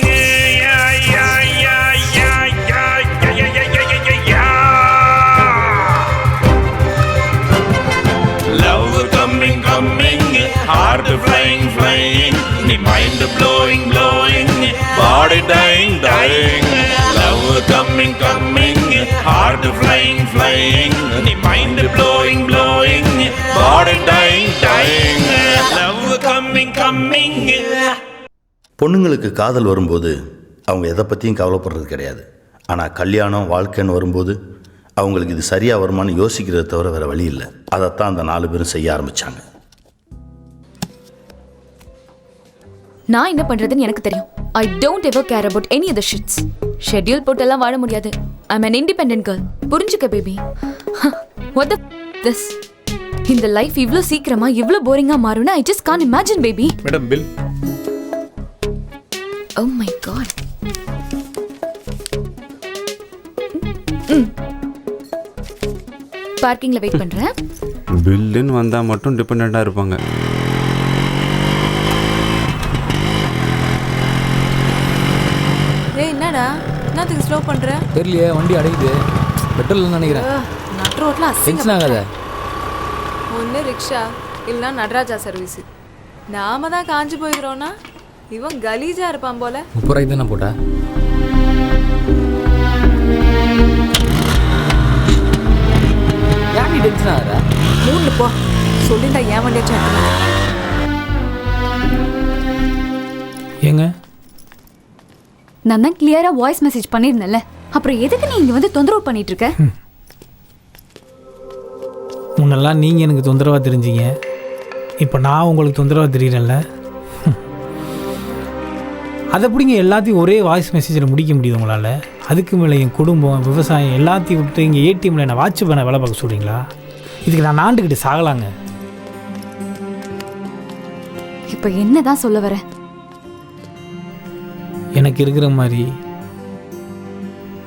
love coming coming heart flying flying the mind blowing blowing body dying dying love coming coming heart flying flying the mind blowing blowing body dying dying love coming coming பொண்ணுங்களுக்கு காதல் வரும்போது அவங்க எதை பற்றியும் கவலைப்படுறது கிடையாது. ஆனால் கல்யாணம் வாழ்க்கைன்னு வரும்போது அவங்களுக்கு இது சரியாக வருமானு யோசிக்கிறத தவிர வேறு வழி இல்லை. அதைத்தான் அந்த 4 பேரும் செய்ய ஆரம்பித்தாங்க. நான் என்ன பண்றதுன்னு எனக்கு தெரியும். I don't ever care about any other shits. Schedule போட்டெல்லாம் வாழ முடியாது. ஐ அம் an independent girl. புரிஞ்சுக்க பேபி. What the this? இந்த லைஃப் இவ்ளோ சீக்கிரமா இவ்ளோ போரிங்கா மாறும்னா I just can't imagine baby. Madam bill. Oh my god. பார்க்கிங்ல வெயிட் பண்றேன். பில்லுன்னு வந்தா மட்டும் டிபெண்டண்டா இருப்பாங்க. ஏய் என்னடா என்னத்துக்கு ஸ்லோ பண்ற? தெரியலையே வண்டி அடையுது. பெட்ரோல் நினைக்கிறேன். நட் ரோட்ல டென்ஷன் ஆகாத. ஒன்னு ரிக்ஷா இல்லனா நடராஜா சர்வீஸ். நாம தான் காஞ்சி போயிடுறோம்னா இவன் கலீஜா இருப்பான் போல. 30 ரூபாய்க்கு தானே போட்டா? யானி டென்ஷன் ஆகுதா? மூணு போ சொல்லிண்டா ஏன் வண்டியாச்சும் ஏங்க நான் தான் கிளியரா வாய்ஸ் மெசேஜ் பண்ணிருந்தேன்ல, அப்புறம் எதுக்கு நீ இங்க வந்து தொந்தரவு பண்ணிட்டு இருக்க? முன்னெல்லாம் நீங்கள் எனக்கு தொந்தரவாக தெரிஞ்சிங்க, இப்போ நான் உங்களுக்கு தொந்தரவாக தெரியுறேன்ல. அதை எப்படிங்க எல்லாத்தையும் ஒரே வாய்ஸ் மெசேஜில் முடிக்க முடியுது உங்களால்? அதுக்கு மேலே என் குடும்பம் விவசாயம் எல்லாத்தையும் விட்டு இங்கே ஏடிஎம்மில் என்னை வாட்ச் பண்ண வேலை பார்க்க சொல்கிறீங்களா? இதுக்கு நான் ஆண்டுக்கிட்டு சாகலாங்க. இப்போ என்ன தான் சொல்ல வர? எனக்கு இருக்கிற மாதிரி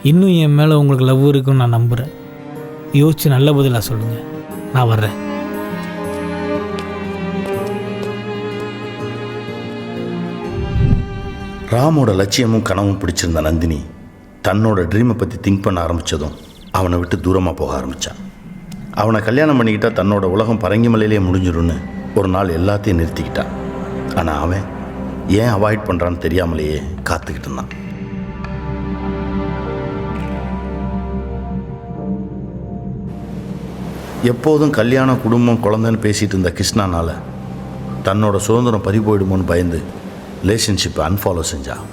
இன்னும் என் மேலே உங்களுக்கு லவ் இருக்குன்னு நான் நம்புகிறேன். யோசிச்சு நல்ல பதிலாக சொல்லுங்கள், நான் வர்றேன். ராமோட லட்சியமும் கனவும் பிடிச்சிருந்த நந்தினி தன்னோட ட்ரீமை பற்றி திங்க் பண்ண ஆரம்பித்ததும் அவனை விட்டு தூரமாக போக ஆரம்பித்தான். அவனை கல்யாணம் பண்ணிக்கிட்டால் தன்னோட உலகம் பரங்கிமலையிலே முடிஞ்சிடும்னு ஒரு நாள் எல்லாத்தையும் நிறுத்திக்கிட்டான். ஆனால் அவன் ஏன் அவாய்ட் பண்ணுறான்னு தெரியாமலேயே காத்துக்கிட்டு இருந்தான். எப்போதும் கல்யாணம் குடும்பம் குழந்தைன்னு பேசிகிட்டு இருந்த கிருஷ்ணானால் தன்னோட சுதந்திரம் பறி போயிடுமோன்னு பயந்து ரிலேஷன்ஷிப்பை அன்ஃபாலோ செஞ்சான்.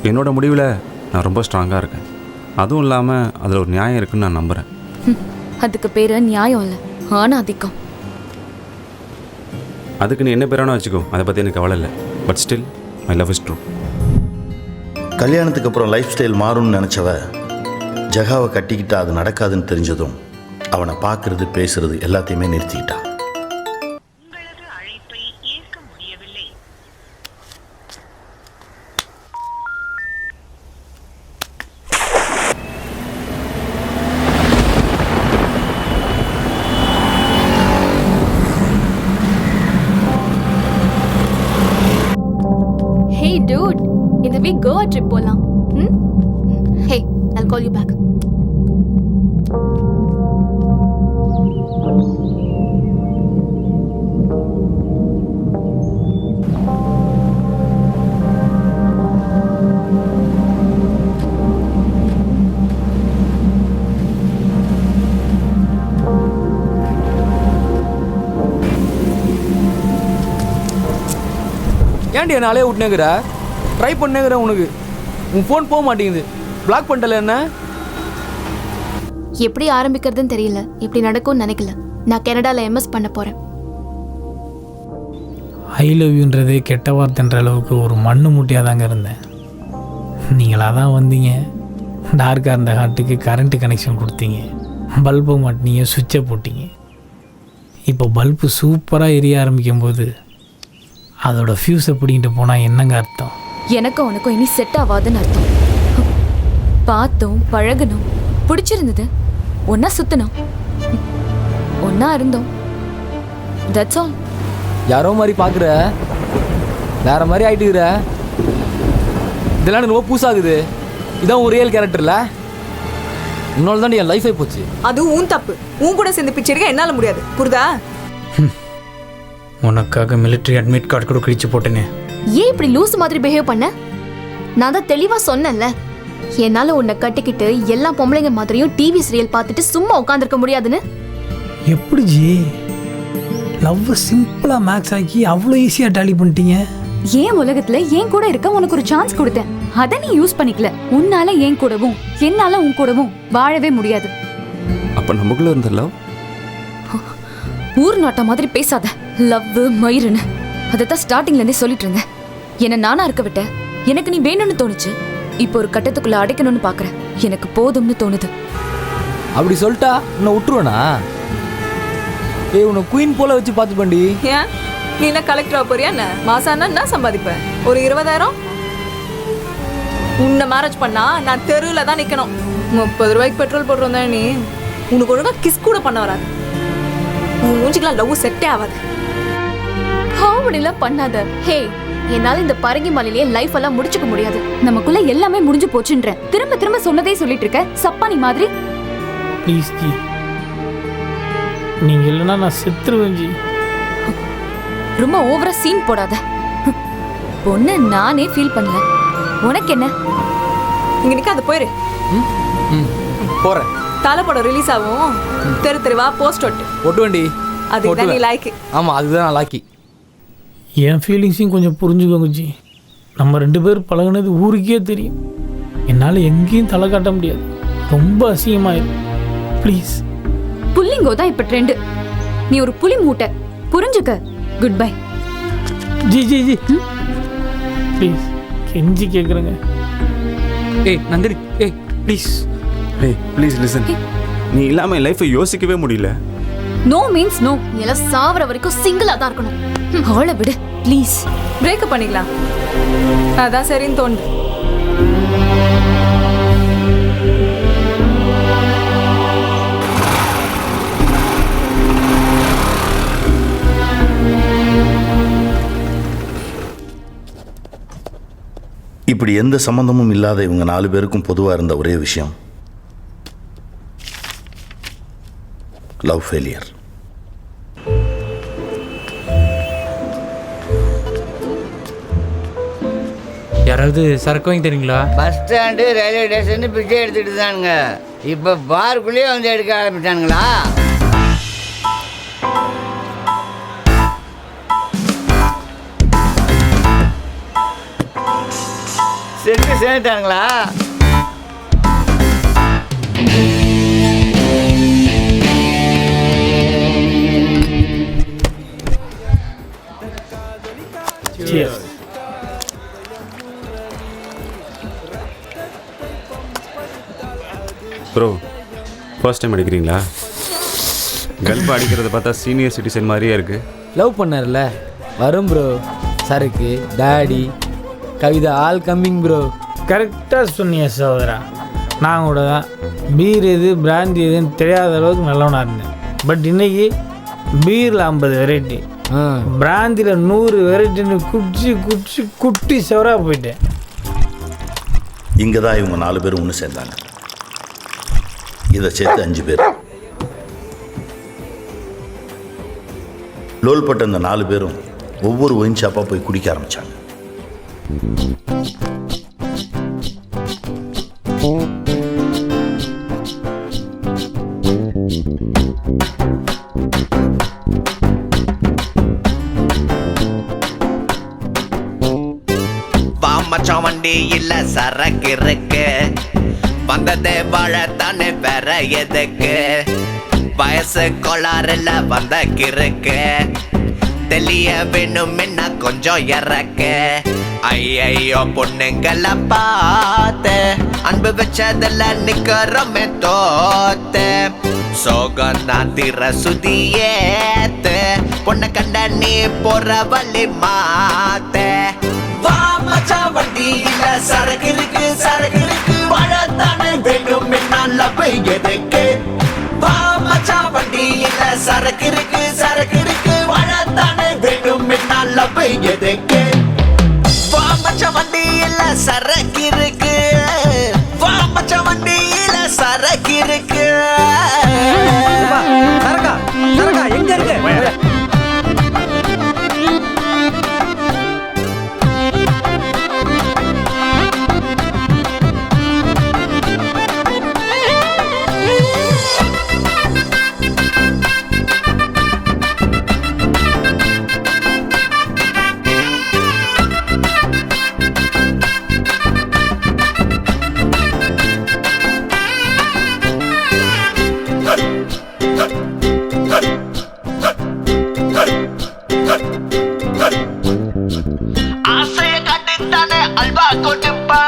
என்னோட முடிவில் நான் ரொம்ப ஸ்ட்ராங்காக இருக்கேன். அதுவும் இல்லாமல் அதில் ஒரு நியாயம் இருக்குன்னு நான் நம்புகிறேன். அதுக்கு பேர் நியாயம் இல்லை, ஆணாதிக்கம். அதுக்கு நீ என்ன பேரானோ வச்சுக்கோ, அதை பற்றி எனக்கு கவலை இல்லை. But still my love is true. கல்யாணத்துக்கு அப்புறம் லைஃப் ஸ்டைல் மாறும்னு நினச்சவ ஜகாவை கட்டிக்கிட்டா அது நடக்காதுன்னு தெரிஞ்சதும் அவனை பார்க்குறது பேசுறது எல்லாத்தையுமே நிறுத்திக்கிட்டான். Hey dude, இந்த வீக் கோவா ட்ரிப் போலாம். Hey, I'll call you back. ஏன்டி நாளே விட்டுனேங்கிற? ட்ரை பண்ணேங்கிற, உனக்கு உன் ஃபோன் போக மாட்டேங்குது. பிளாக் பண்ணிட்டல என்ன? எப்படி ஆரம்பிக்கிறதுன்னு தெரியல. இப்படி நடக்கும்னு நினைக்கல. நான் கனடாவில் எம்எஸ் பண்ண போகிறேன். ஐ லவ் யூன்றதே கெட்ட வார்த்தைன்ற அளவுக்கு ஒரு மண்ணு மூட்டையாக தாங்க இருந்தேன். நீங்களாக தான் வந்தீங்க. டார்க்காக இருந்த ஹார்ட்டுக்கு கரண்ட்டு கனெக்ஷன் கொடுத்தீங்க. பல்பை மாட்டினீங்க, சுவிட்சை போட்டிங்க. இப்போ பல்பு சூப்பராக எரிய ஆரம்பிக்கும் போது அதோட ஃபியூஸை பிடிக்கிட்டு போனால் என்னங்க அர்த்தம்? எனக்கும் உனக்கும் இனி செட் ஆகாதுன்னு அர்த்தம். பார்த்தோம், பழகணும், பிடிச்சிருந்தது, ஒன்றா சுற்றணும், ஒன்றா இருந்தோம். That's all. யாரோ மாதிரி பார்க்குற, வேற மாதிரி ஆயிட்டுக்கிற. இதெல்லாம் ரொம்ப பூசாகுது. இதான் ஒரு ரியல் கேரக்டர்ல. இன்னொரு தான் என் லைஃபே போச்சு. அது உன் தப்பு. உன் கூட சேர்ந்து பிச்சைக்க என்னால் முடியாது, புரியுதா? உனக்காக மிலிட்ரி அட்மிட் கார்டு கூட கிழிச்சு போட்டேனே. ஏன் இப்படி லூஸ் மாதிரி பிஹேவ் பண்ண? நான் தான் தெளிவாக சொன்னேன்ல, என்னால் உன்னை கட்டிக்கிட்டு எல்லா பொம்பளைங்க மாதிரியும் டிவி சீரியல் பார்த்துட்டு சும்மா உட்காந்துருக்க முடியாதுன்னு. எப்படி ஜி லவ் சிம்பிளாக மேக்ஸ் ஆக்கி அவ்வளோ ஈஸியாக டேலி பண்ணிட்டீங்க? ஏன் உலகத்துல ஏன் கூட இருக்க உனக்கு ஒரு சான்ஸ் கொடுத்தேன், அதை நீ யூஸ் பண்ணிக்கல. உன்னால ஏன் கூடவும் என்னால உன் கூடவும் வாழவே முடியாது. அப்போ நமக்குள்ள இருந்த லவ் ஊர் நாட்டா மாதிரி பேசாத. லவ் மயிருன்னு அதைத்தான் ஸ்டார்டிங்ல இருந்தே சொல்லிட்டு இருந்தேன். என்ன நானா இருக்க விட்ட. எனக்கு நீ வேணும்னு தோணுச்சு. இப்போ ஒரு கட்டத்துக்குள்ள அடைக்கணும்னு பாக்குறேன். எனக்கு போதும்னு தோணுது. அப்படி சொல்லிட்டா உன்னை விட்டுருவேனா? ஏய், உன்னை குயின் போல வச்சு பார்த்து பண்ணி. ஏன் நீ என்ன கலெக்டரா போறியா என்ன? மாசானா என்ன சம்பாதிப்பேன்? ஒரு 20,000. உன்னை மேரேஜ் பண்ணா நான் தெருவில் தான் நிற்கணும். 30 ரூபாய்க்கு பெட்ரோல் போட்டுருந்தா நீ உனக்கு ஒழுங்கா கிஸ் கூட பண்ண வராது. உன் மூஞ்சிக்கெல்லாம் லவ் செட்டே ஆகாது. காமெடிலாம் பண்ணாத. ஹே, என்னால் இந்த பரங்கி மலையிலேயே லைஃப் எல்லாம் முடிச்சுக்க முடியாது. நமக்குள்ள எல்லாமே முடிஞ்சு போச்சுன்றேன். திரும்ப திரும்ப சொன்னதே சொல்லிட்டு இருக்க சப்பானி மாதிரி. ப்ளீஸ் ஜி, நீங்கள் இல்லைன்னா நான் செத்துருவேன் ஜி. ரொம்ப ஓவரா சீன் போடாத. பொண்ணு நானே ஃபீல் பண்ணல. உனக்கு என்ன? இங்க நிக்காத, போயிரு. போறேன். தாளப்படம் ரிலீஸ் ஆகும். தெரு தெருவா போஸ்ட் ஒட்டு ஒட்டுவண்டி. அதுதான் நீ லாய்க்கு. ஆமா, அதுதான் நான் லாக்கி. என் ஃபீலிங்ஸையும் கொஞ்சம் புரிஞ்சுக்கோங்க ஜி. நம்ம 2 பேர் பழகுனது ஊருக்கே தெரியும். என்னால் எங்கேயும் தலை காட்ட முடியாது. ரொம்ப அசிங்கமாயிடும். ப்ளீஸ். புள்ளிங்கோ தான் இப்போ ட்ரெண்டு. நீ ஒரு புலி மூட்டை, புரிஞ்சுக்க. Good bye. G G G please, கெஞ்சி கேட்குறேங்க. ஏய் நந்தினி, ஏய் ப்ளீஸ். ஏய் ப்ளீஸ் லிசன். நீ இல்லாமல் என் லைஃப்பை யோசிக்கவே முடியல. No means no. எல்லாம் சாவர வரைக்கும் சிங்கிளாக தான் இருக்கணும். அவளை விடு ப்ளீஸ். பிரேக்கப் பண்ணிக்கலாம், அதான் சரின்னு தோணுது. இப்படி எந்த சம்பந்தமும் இல்லாத இவங்க 4 பேருக்கும் பொதுவாக இருந்த ஒரே விஷயம் லவ் ஃபெயிலியர். யாராவது சரக்கு வாங்கி தரீங்களா? பஸ் ஸ்டாண்டு ரயில்வே ஸ்டேஷன் பிச்சை எடுத்துட்டு தானுங்க. இப்போ பார்க்குள்ளேயே வந்து எடுக்க ஆரம்பிச்சானுங்களா? செட்டு சேர்ந்துட்டானுங்களா? ப்ரோ ஃபர்ஸ்ட் டைம் அடிக்கிறீங்களா? கல்ப் அடிக்கிறத பார்த்தா சீனியர் சிட்டிசன் மாதிரியே இருக்கு. லவ் பண்ணார்ல வரும் ப்ரோ. சரக்கு daddy Kavitha all coming bro. கரெக்டாக சொன்னீங்க சகோதரா. நான் கூட தான் பீர் எது பிராந்தி எதுன்னு தெரியாத அளவுக்கு நல்லவனாக இருந்தேன். பட் இன்னைக்கு பீரில் 50 வெரைட்டி, பிராந்தியில் 100 வெரைட்டின்னு குடிச்சு குடிச்சு குட்டி செவராக போயிட்டேன். இங்கே தான் இவங்க 4 பேரும் ஒன்று சேர்ந்தாங்க. இதை சேர்த்து 5 பேர். லோல்பட்ட இந்த 4 பேரும் ஒவ்வொரு ஒயின் ஷாப்பாக போய் குடிக்க ஆரம்பித்தாங்க. மச்சான் வண்டி இல்ல சரக்கு இருக்கு, வந்ததே வாழத்தானே வேற எதுக்கு, வயசு கோளாறுல வந்த கிறுக்கு, தெளிய வேணும் என்ன கொஞ்சம் இறக்கு. ஐயோ பொண்ணுங்களை பார்த்து அன்பு வச்சதில்ல நிக்கிறோமே தோத்து, சோகம் தான் திற சுதியேத்து, பொண்ணை கண்ட நீ போற வழி மாத்து. வா மச்சான் வண்டியில சரக்கு இருக்கு சரக்கு இருக்கு, வாழத்தானே வேணும் என்ன போய் எதுக்கு. வா மச்சான் வண்டியில சரக்கு இருக்கு சரக்கு இருக்கு, வாழத்தானே வேணும் என்ன போய் எதுக்கு. வா மச்சான் வண்டியில சரக்கு இருக்கு, வா மச்சான் வண்டியில சரக்கு இருக்கு. சரக்கா சரக்கா எங்க இருக்கு? ஆசைய காட்டித்தானே அல்வா கொடுப்பா,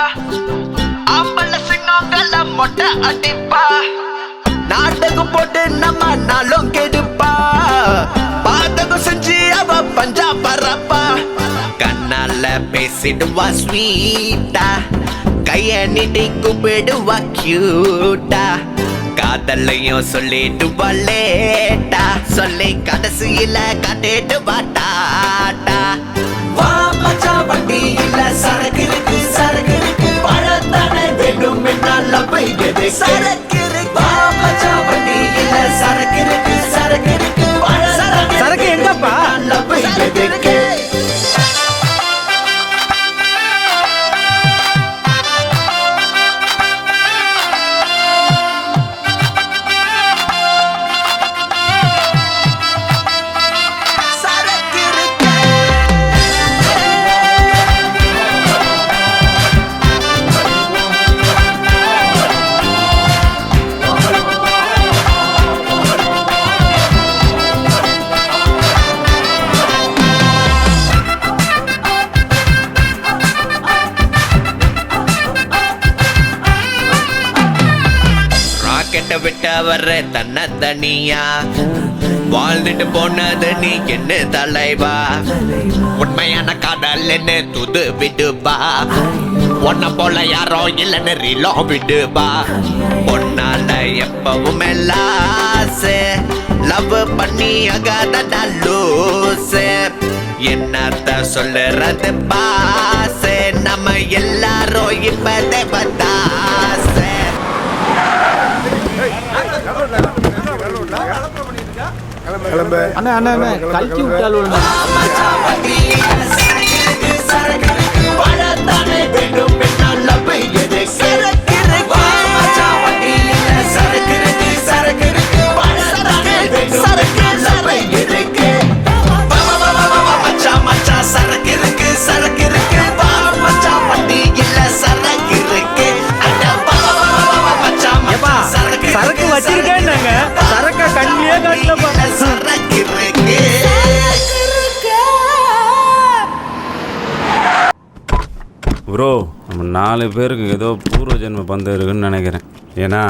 ஆம்பள சிங்கங்கள மொட்டை அடிப்பா, நாடகம் போட்டு நம்ம நாளும் கெடுப்பா, பாதகம் செஞ்சு அவ பஞ்சா பரப்பா, கண்ணால பேசிடுவா ஸ்வீட்டா, கைய நீட்டி கூப்பிடுவா கியூட்டா, காதலையும் சொல்லிடுவா லேட்டா, சொல்லி கடைசியில காட்டிடுவா டாட்டா. வா மச்சான் வண்டியில சரக்கு இருக்கு சரக்கு இருக்கு, வாழத்தானே வேணும் என்ன போய் எதுக்கு. சரக்கு இருக்கு வா மச்சான் வண்டியில சரக்கு இருக்கு சரக்கு இருக்கு, வாழத்தானே சரக்கு எங்கப்பா போய் எதுக்கு. வர்ற தன்ன தனியா வாழ்ந்துட்டு போனது நீ என்ன தலைவா உண்மையான காதல் என்ன துது விடுபா உன்ன போல யாரோ இல்லைன்னு ரீலோ விடுபா பொன்னால எப்பவும் எல்லாசே லவ் பண்ணி அகாத லூசே என்னத்த சொல்லுறது பாசே நம்ம எல்லாரும் இப்ப தேவதாசே அண்ணா அண்ணா அண்ணா கல்கி விட்டாலும் சரக்கு வச்சிருக்கேன் சரக்க கண்ணிலே காட்டலப்பா. ப்ரோ நம்ம 4 பேருக்கு ஏதோ பூர்வ ஜென்ம பந்தம் இருக்குன்னு நினைக்கிறேன். ஏன்னா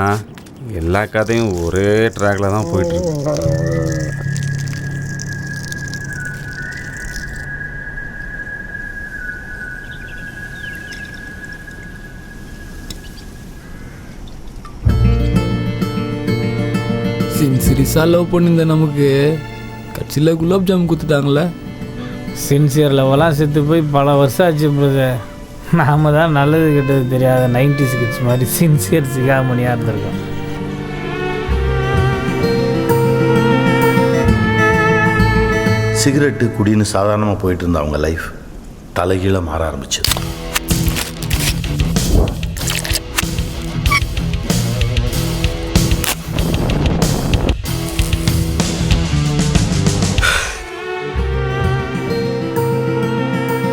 எல்லா கதையும் ஒரே ட்ராக்ல தான் போயிட்டுருக்கு. சின்சியஸாக லவ் பண்ணியிருந்த நமக்கு கட்சியில் குலாப் ஜாமுன் கொடுத்துட்டாங்களே. சின்சியர் லெவலாம் செத்து போய் பல வருஷம் ஆச்சு பிரதர். நாம தான் நல்லது கெட்டது தெரியாத 90s கிட்ஸ் மாதிரி சின்சியர் சிகாமணியாக இருந்திருக்கோம். சிகரெட்டு குடின்னு சாதாரணமாக போயிட்டு இருந்த அவங்க லைஃப் தலைகீழ மாற ஆரம்பிச்சது.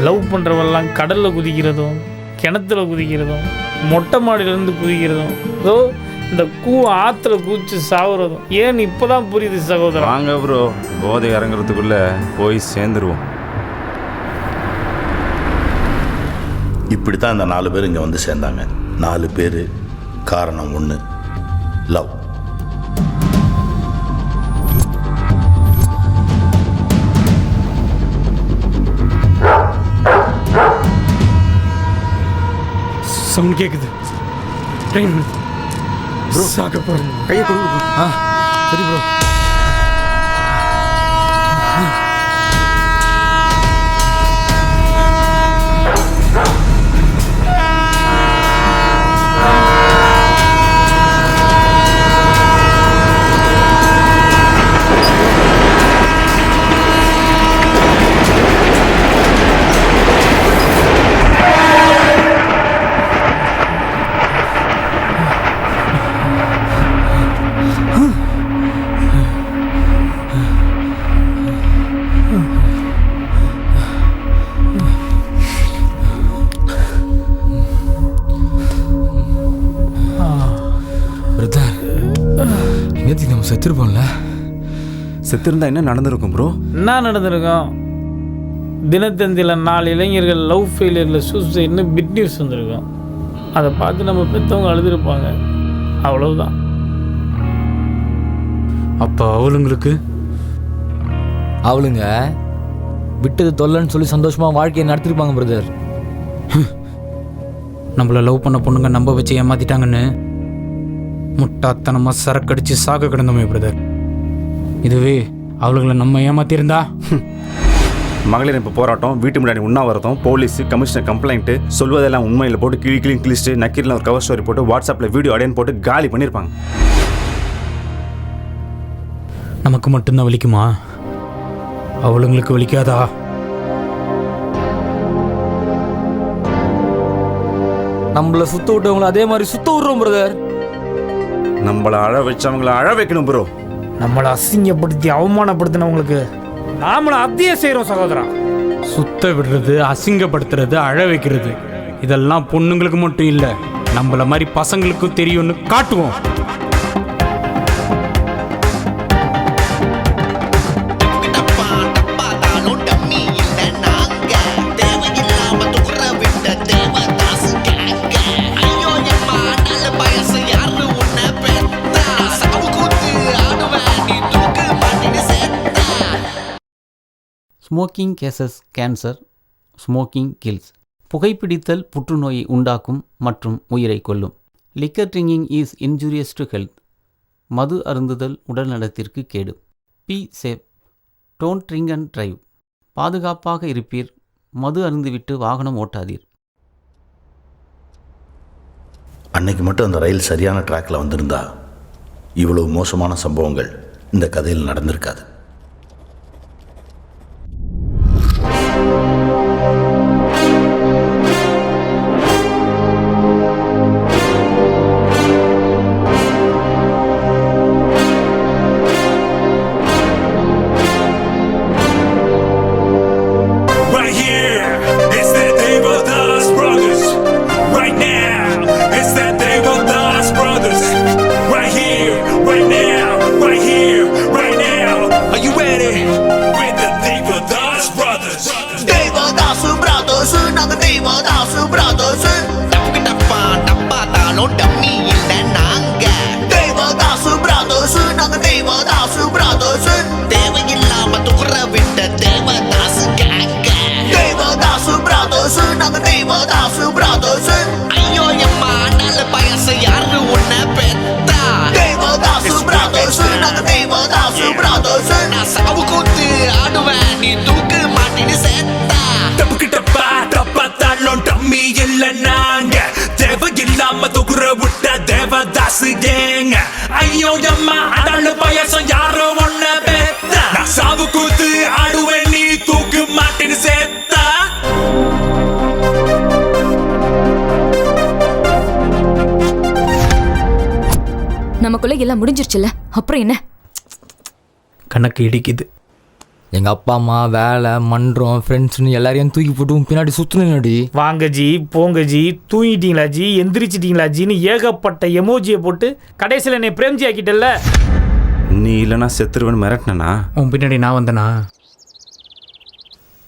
லவ் பண்ணுறவெல்லாம் கடலில் குதிக்கிறதும் கிணத்துல குதிக்கிறதும் மொட்டை மாடியிலேருந்து குதிக்கிறதும் ஏதோ இந்த ஆற்றுல குதிச்சு சாகுறதும் ஏன் இப்போ தான் புரியுது சகோதரன். வாங்க ப்ரோ, போதை இறங்குறதுக்குள்ளே போய் சேர்ந்துருவோம். இப்படி தான் இந்த 4 பேர் இங்கே வந்து சேர்ந்தாங்க. 4 பேர், காரணம் ஒன்று, லவ். சவுண்ட் கேக்குது. ட்ரெயின் சாக்க போறேன். கையை கொடுங்க. சரி ப்ரோ. நம்ம செத்துருப்போம்ல. செத்துருந்தா என்ன நடந்திருக்கும் ப்ரோ? என்ன நடந்திருக்கும்? தினத்தந்தியில் 4 இளைஞர்கள் லவ் ஃபெயிலியரில் சூசைட்னு பிட் நியூஸ் வந்திருக்கும். அதை பார்த்து நம்ம பெற்றவங்க அழுதுருப்பாங்க. அவ்வளவுதான். அப்போ அவளுங்களுக்கு அவளுங்க விட்டது தொல்லைன்னு சொல்லி சந்தோஷமாக வாழ்க்கையை நடத்திருப்பாங்க பிரதர். நம்மளை லவ் பண்ண பொண்ணுங்க நம்ப வச்சு ஏமாத்திட்டாங்கன்னு முட்டாத்தனமாக சரக்கடிச்சு சாக கிடந்தோமே பிரதர். இதுவே அவளுங்களை நம்ம ஏமாத்திருந்தா மகளிர் இப்போ போராட்டம், வீட்டு முன்னாடி உண்ணாவிரதம், போலீஸு, கமிஷனர் கம்ப்ளைண்ட்டு, சொல்வதெல்லாம் உண்மையில் போட்டு கிளிக்கிளிச்சு நக்கீரில் ஒரு கவர் ஸ்டோரி போட்டு வாட்ஸ்அப்பில் வீடியோ அடையன் போட்டு காலி பண்ணியிருப்பாங்க. நமக்கு மட்டும்தான் வலிக்குமா? அவளுங்களுக்கு வலிக்காதா? நம்மளை சுத்த விட்டவங்கள அதே மாதிரி சுத்த விடுறோம் பிரதர். நம்மளை அழ வச்சவங்கள அழ வைக்கணும் ப்ரோ. நம்மளை அசிங்கப்படுத்தி அவமானப்படுத்தினவங்களுக்கு நாமளும் அதையே செய்கிறோம் சகோதரா. சுத்த விடுறது, அசிங்கப்படுத்துறது, அழ வைக்கிறது இதெல்லாம் பொண்ணுங்களுக்கு மட்டும் இல்லை, நம்மள மாதிரி பசங்களுக்கும் தெரியும்னு காட்டுவோம். ஐயோ எம்மா நல்ல பயசு யாரு உன்னை பெத்தா சாவுக்கு smoking causes cancer, smoking kills. புகைப்பிடித்தல் புற்றுநோயை உண்டாக்கும் மற்றும் உயிரை கொல்லும். Liquor drinking is injurious to health. மது அருந்துதல் உடல் நலத்திற்கு கேடு. Be safe, don't drink and drive. பாதுகாப்பாக இருப்பீர், மது அருந்துவிட்டு வாகனம் ஓட்டாதீர். அன்னைக்கு மட்டும் அந்த ரயில் சரியான ட்ராக்கில் வந்திருந்தா இவ்வளவு மோசமான சம்பவங்கள் இந்த கதையில் நடந்திருக்காது. ஐயோ அம்மா அடல் பயசம் யாரோ ஒன்ன பெத்தா நான் சாவு கூத்து ஆடுவேன் நீ தூக்கு மாட்டின்னு சேர்த்தா. நமக்குள்ள எல்லாம் முடிஞ்சிருச்சுல, அப்புறம் என்ன? கணக்கு இடிக்குது. எங்கள் அப்பா அம்மா வேலை மன்றம் ஃப்ரெண்ட்ஸ்னு எல்லாரையும் தூக்கி போட்டு பின்னாடி சுற்றுனடி. வாங்க ஜி, போங்க ஜி, தூங்கிட்டீங்களா ஜி, எந்திரிச்சிட்டீங்களா ஜின்னு ஏகப்பட்ட எமோஜியை போட்டு கடைசியில் என்னை பிரேம்ஜி ஆக்கிட்டல்ல. நீ இல்லைனா செத்துருவேன்னு மிரட்டினா உன் பின்னாடி நான் வந்தனா?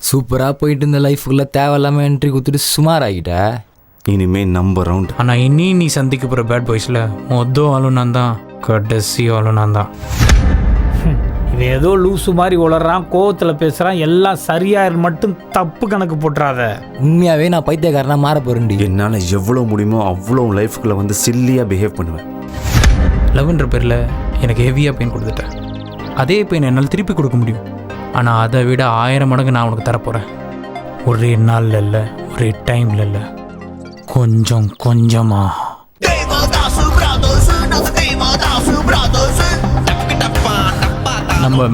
சூப்பராக போயிட்டு இந்த லைஃபுக்குள்ளே தேவையில்லாமல் என்ட்ரி கொடுத்துட்டு சுமார் ஆகிட்ட. இனிமே நம்பர் ரவுண்ட். ஆனால் இனி நீ சந்திக்க போகிற பேட் பாய்ஸில் மொதல் ஆளும் நான் தான், கடைசி ஆளும் நான் தான். இவன் ஏதோ லூசு மாதிரி உளறான், கோவத்தில் பேசுகிறான், எல்லாம் சரியாக மட்டும் தப்பு கணக்கு போட்டுறாத. உண்மையாகவே நான் பைத்தியக்காரனாக மாற போகிறேன்டி. என்னால் எவ்வளோ முடியுமோ அவ்வளோ லைஃபுக்குள்ளே வந்து சில்லியாக பிஹேவ் பண்ணுவேன். லவ்ன்ற பேரில் எனக்கு ஹெவியாக பெயின் கொடுத்துட்டேன். அதே பெயின் என்னால் திருப்பி கொடுக்க முடியும். ஆனால் அதை விட 1000 மடங்கு நான் உனக்கு தரப்போகிறேன். ஒரே நாளில் இல்லை, ஒரே டைமில் இல்லை, கொஞ்சம் கொஞ்சமாக. நம்ம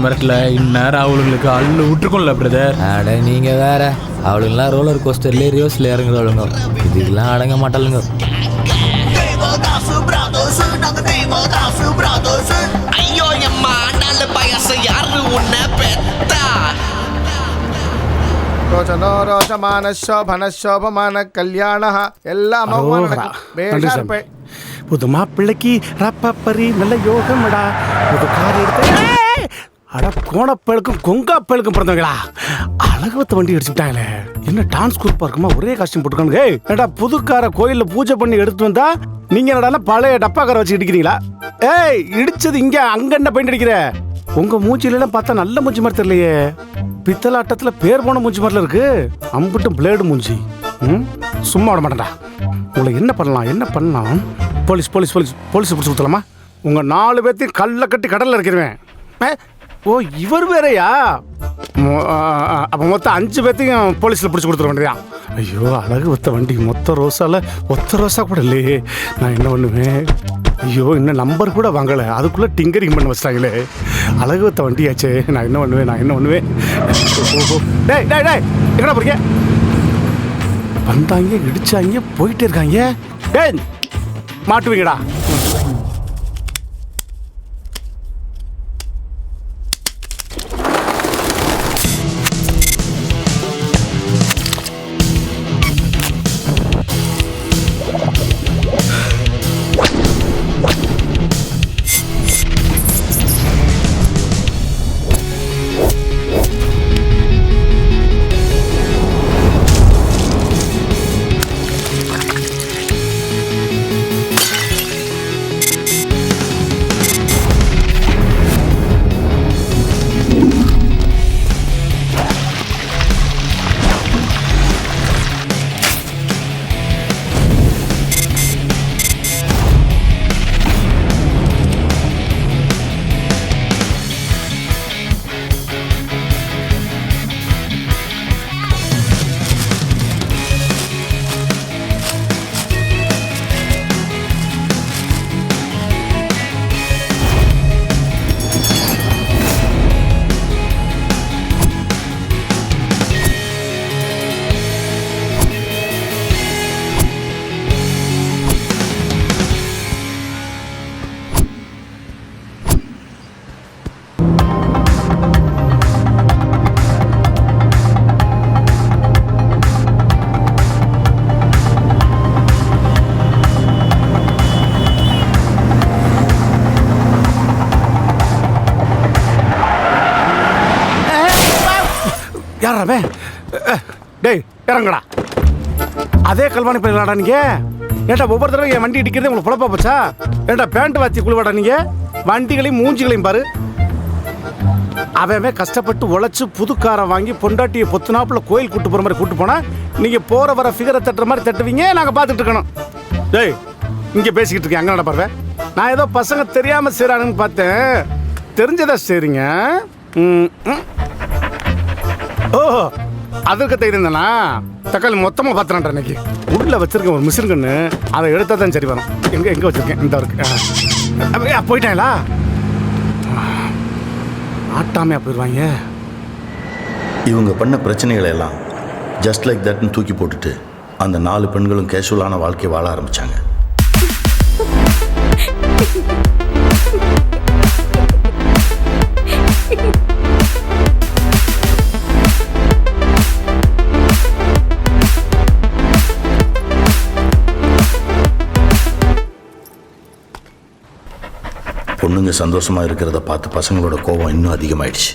மிரட்டில் இந்நேரம் அவளுங்களுக்கு அள்ளு விட்டுருக்கோம்ல பிரதர். அட நீங்கள் வேற, அவளுங்களாம் ரோலர் கோஸ்டர்லேயே ரிவர்ஸில் இறங்குறாளுங்க, இதுக்கெல்லாம் அடங்க மாட்டாளுங்க. ஐயோ அம்மா நல்ல பயசம் யாரு உன்ன பெத்தா. ரோஷனோ ரோஷமான சோபன சோபமான கல்யாண எல்லாம் புது மாப்பிள்ளைக்கு ரப்பப்பரி நல்ல யோகம்டா. புது கார் எடுத்து அட கோணப்பழுக்கும் கொங்காப்பழுக்கும் பிறந்தவங்களா அழகுவத்த வண்டி அடிச்சுட்டாங்களே. என்ன டான்ஸ் குரூப்பா இருக்குமா, ஒரே காஸ்டியூம் போட்டுக்கானுங்க. ஏடா புது காரை கோயிலில் பூஜை பண்ணி எடுத்து வந்தா நீங்க என்னடா பழைய டப்பா காரை வச்சு இடிக்கிறீங்களா? ஏய் இடிச்சது இங்க, அங்க என்ன பெயிண்ட் அடிக்கிற? உங்க மூஞ்சிலாம் பார்த்தா நல்ல மூஞ்சி மாதிரி தெரியலையே. பித்தலாட்டத்துல பேர் போன மூஞ்சி மாதிரில இருக்கு. அம்பிட்டு பிளேடு மூஞ்சி. சும்மா விட மாட்டேன்டா. உங்களை என்ன பண்ணலாம்? போலீஸ் பிடிச்சி கொடுத்தலாமா? உங்க 4 பேர்த்தையும் கல்ல கட்டி கடல்ல இருக்கிறேன். ஓ இவர் வேறையா? அப்போ மொத்தம் 5 பேர்த்தையும் போலீஸில் பிடிச்சி கொடுத்துட வேண்டியதான். ஐயோ அழகு ஒத்த வண்டி, மொத்த ரோசால ஒத்த ரோசா கூட இல்லையே. நான் என்ன பண்ணுவேன்? ஐயோ இன்னும் நம்பர் கூட வாங்கலை, அதுக்குள்ளே டிங்கரிங் பண்ண வச்சிட்டாங்களே. அழகு ஒத்த வண்டியாச்சே, நான் என்ன பண்ணுவேன்? டேய் எங்கடா போறீங்க? வந்தாங்க, இடிச்சாங்க, போயிட்டே இருக்காங்க. டேய் மாட்டுவீங்கடா. அவன் டேய் இறங்கடா. அதே கல்வாணி பயிலாடா நீங்கள். ஏன்டா ஒவ்வொரு தடவை என் வண்டி இடிக்கிறது உங்களுக்கு புழப்பா போச்சா? ஏன்டா பேண்ட் வாத்தி குழுவாடா நீங்கள்? வண்டிகளையும் மூஞ்சிகளையும் பாரு. அவன் கஷ்டப்பட்டு உழைச்சி புதுக்காரை வாங்கி பொண்டாட்டியை பொத்துனாப்புல கோயில் கூட்டு போகிற மாதிரி கூட்டு போனால் நீங்கள் போகிற வர ஃபிகரை தட்டுற மாதிரி தட்டுவீங்க. நாங்கள் பார்த்துட்டு இருக்கணும். டேய் இங்கே பேசிக்கிட்டு இருக்கேன். அங்கே நடப்பாருவேன். நான் ஏதோ பசங்க தெரியாமல் செய்கிறானுன்னு பார்த்தேன். தெரிஞ்சதா சரிங்க. ஓஹோ அதற்கு தெரியுதுண்ணா. தக்காளி மொத்தமாக பார்த்துறான்டா இன்னைக்கு. உள்ள வச்சிருக்கேன் ஒரு மிஷின் கண்ணு. அதை எடுத்தால் தான் சரி வரும். எங்கே வச்சுருக்கேன்? இந்த இருக்கு. போயிட்டாங்களா? ஆட்டாமையா போயிடுவாங்க. இவங்க பண்ண பிரச்சனைகளை எல்லாம் ஜஸ்ட் லைக் தட்னு தூக்கி போட்டுட்டு அந்த 4 பெண்களும் கேஷுவலான வாழ்க்கை வாழ ஆரம்பித்தாங்க. பொண்ணுங்க சந்தோஷமாக இருக்கிறத பார்த்து பசங்களோட கோபம் இன்னும் அதிகமாயிடுச்சு.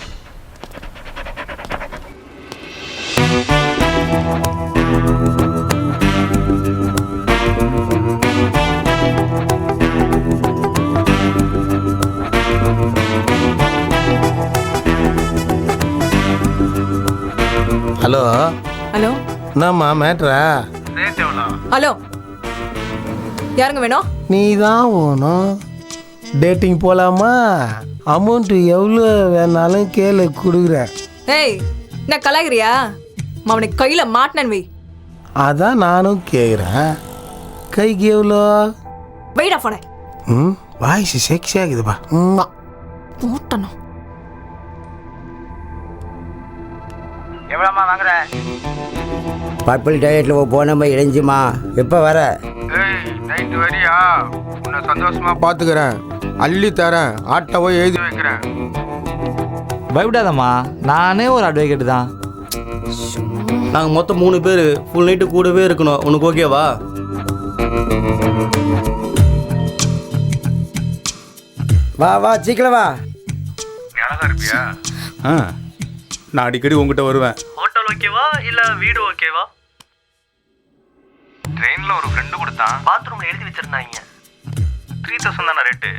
ஹலோ ஹலோ என்னம்மா மேட்ரா? ஹலோ யாருங்க வேணும்? நீ தான் போகணும். டேட்டிங் போகலாமா? அமௌண்ட்டு எவ்வளோ வேணாலும் கேளு கொடுக்குறேன். ஏய் என்ன கலாகிறியா? அவனுக்கு கையில் மாட்டினன் வை. அதான் நானும் கேட்குறேன். கைக்கு எவ்வளோ? வெயிடா போனேன். வாய்ஸ் செக்ஸி ஆகுதுப்பா. போட்டணும். எவ்வளோம்மா வாங்குற? பர்பிள் டயட்டில் போனம்மா இணைஞ்சுமா. எப்போ வர? நைட்டு வரியா? உன்னை சந்தோஷமா பார்த்துக்கிறேன். அள்ளி தரேன். ஆட்டோவை எழுதி வைக்கிறேன். பயப்படாதம்மா, நானே ஒரு அட்வொகேட் தான். நாங்கள் மொத்தம் 3 பேர் ஃபுல் நைட்டு கூடவே இருக்கணும். உனக்கு ஓகேவா? வா வா சீக்கிரம் வா. அழகா இருப்பியா? நான் அடிக்கடி உங்ககிட்ட வருவேன். ஹோட்டல் ஓகேவா இல்லை வீடு ஓகேவா? ட்ரெயினில் ஒரு ஃப்ரெண்டு கொடுத்தான். பாத்ரூமில் எழுதி வச்சிருந்தாங்க. 3000 தானே ரேட்டு.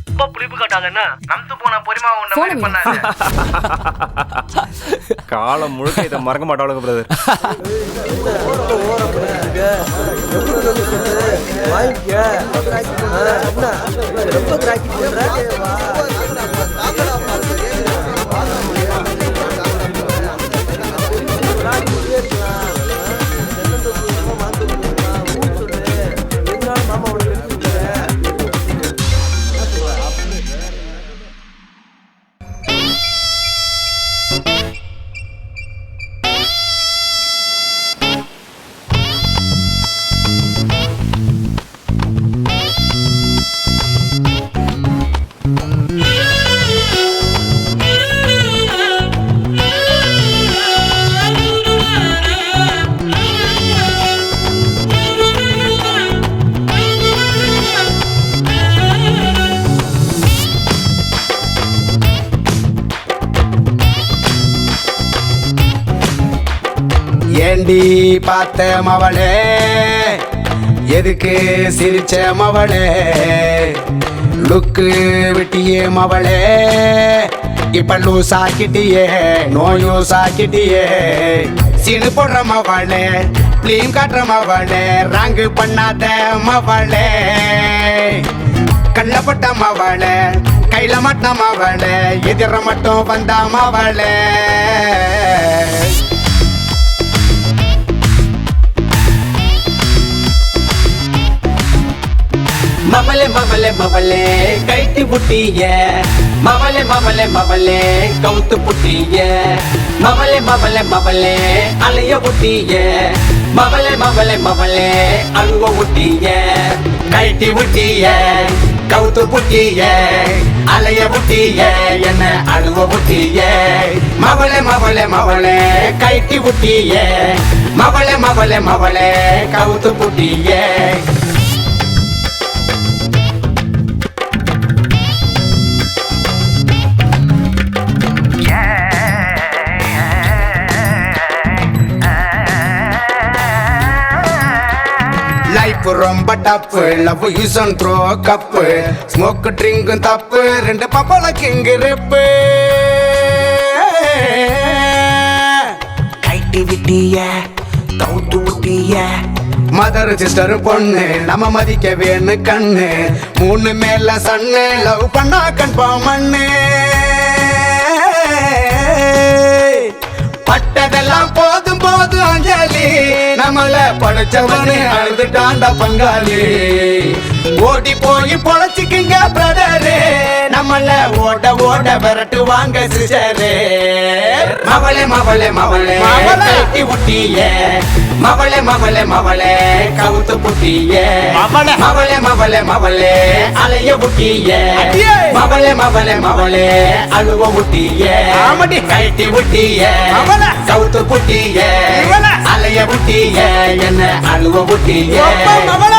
ரொம்ப புளிப்பு காட்டாங்கன்னா நம்து போன பொறிமா ஒன்று பண்ணாங்க. காலம் முழுக்க இதை மறக்க மாட்டாளுங்க பிரதர். ஏண்டி பார்த்த மவளே, எதுக்கு சிரிச்ச மவளே, லுக்கு விட்டியே மவளே, இப்ப லூஸ் ஆக்கிட்டியே, நோயூஸ் ஆக்கிட்டியே, சீனு போடுற மவளே, பிளீம் காட்டுற மவளே, ராங்கு பண்ணாத மவளே, கள்ளப்பட்ட மவளே, கையில மாட்ட மவளே, எதிர மட்டும் வந்த மவளே. மவளே மவளே மவளே கைட்டி புட்டிய, மவளே மவளே மவளே கவுத்து புட்டிய, மவளே மவளே மவளே அலைய புட்டிய, மவளே மவளே மவளே அழுவ புட்டிய, கைட்டி புட்டிய, கவுத்து புட்டிய, அலைய புட்டிய, என்ன அழுவ புட்டிய, மவளே மவளே மவளே கைட்டி புட்டிய, மவளே மவளே மவளே கவுத்து புட்டிய. லைஃப் ரொம்ப டப்பு love use and throw cup smoke ட்ரிங்கும் தப்பு 2 பப்பல கிங் ரிப்பு கைட்டி விட்டிய கவுத்து விட்டிய மதர் சிஸ்டர் பொண்ணு நம்ம மதிக்க வேணு கண்ணு 3 மேல சன்னு லவ் பண்ணா கன்ஃபார்ம் மண்ணு பட்டதெல்லாம் போதும் போதும் அஞ்சலி நம்மள படைச்சவனே அழுதுட்டாண்டா பங்காளி ஓடி போய் பொழைச்சிக்கிங்க பிரதரே நம்மள ஓட ஓட விரட்டு வாங்க சிஸ்டரே மவளே மவளே மவளே கட்டி விட்டிய மவளே மவளே மவளே கவுத்து புட்டிய மவளே மவளே மவளே மவளே அலைய புட்டிய மவளே மவளே மவளே அழுவ புட்டிய கட்டி புட்டிய கவுத்து புட்டிய அலைய புட்டிய என்ன அழுவ புட்டிய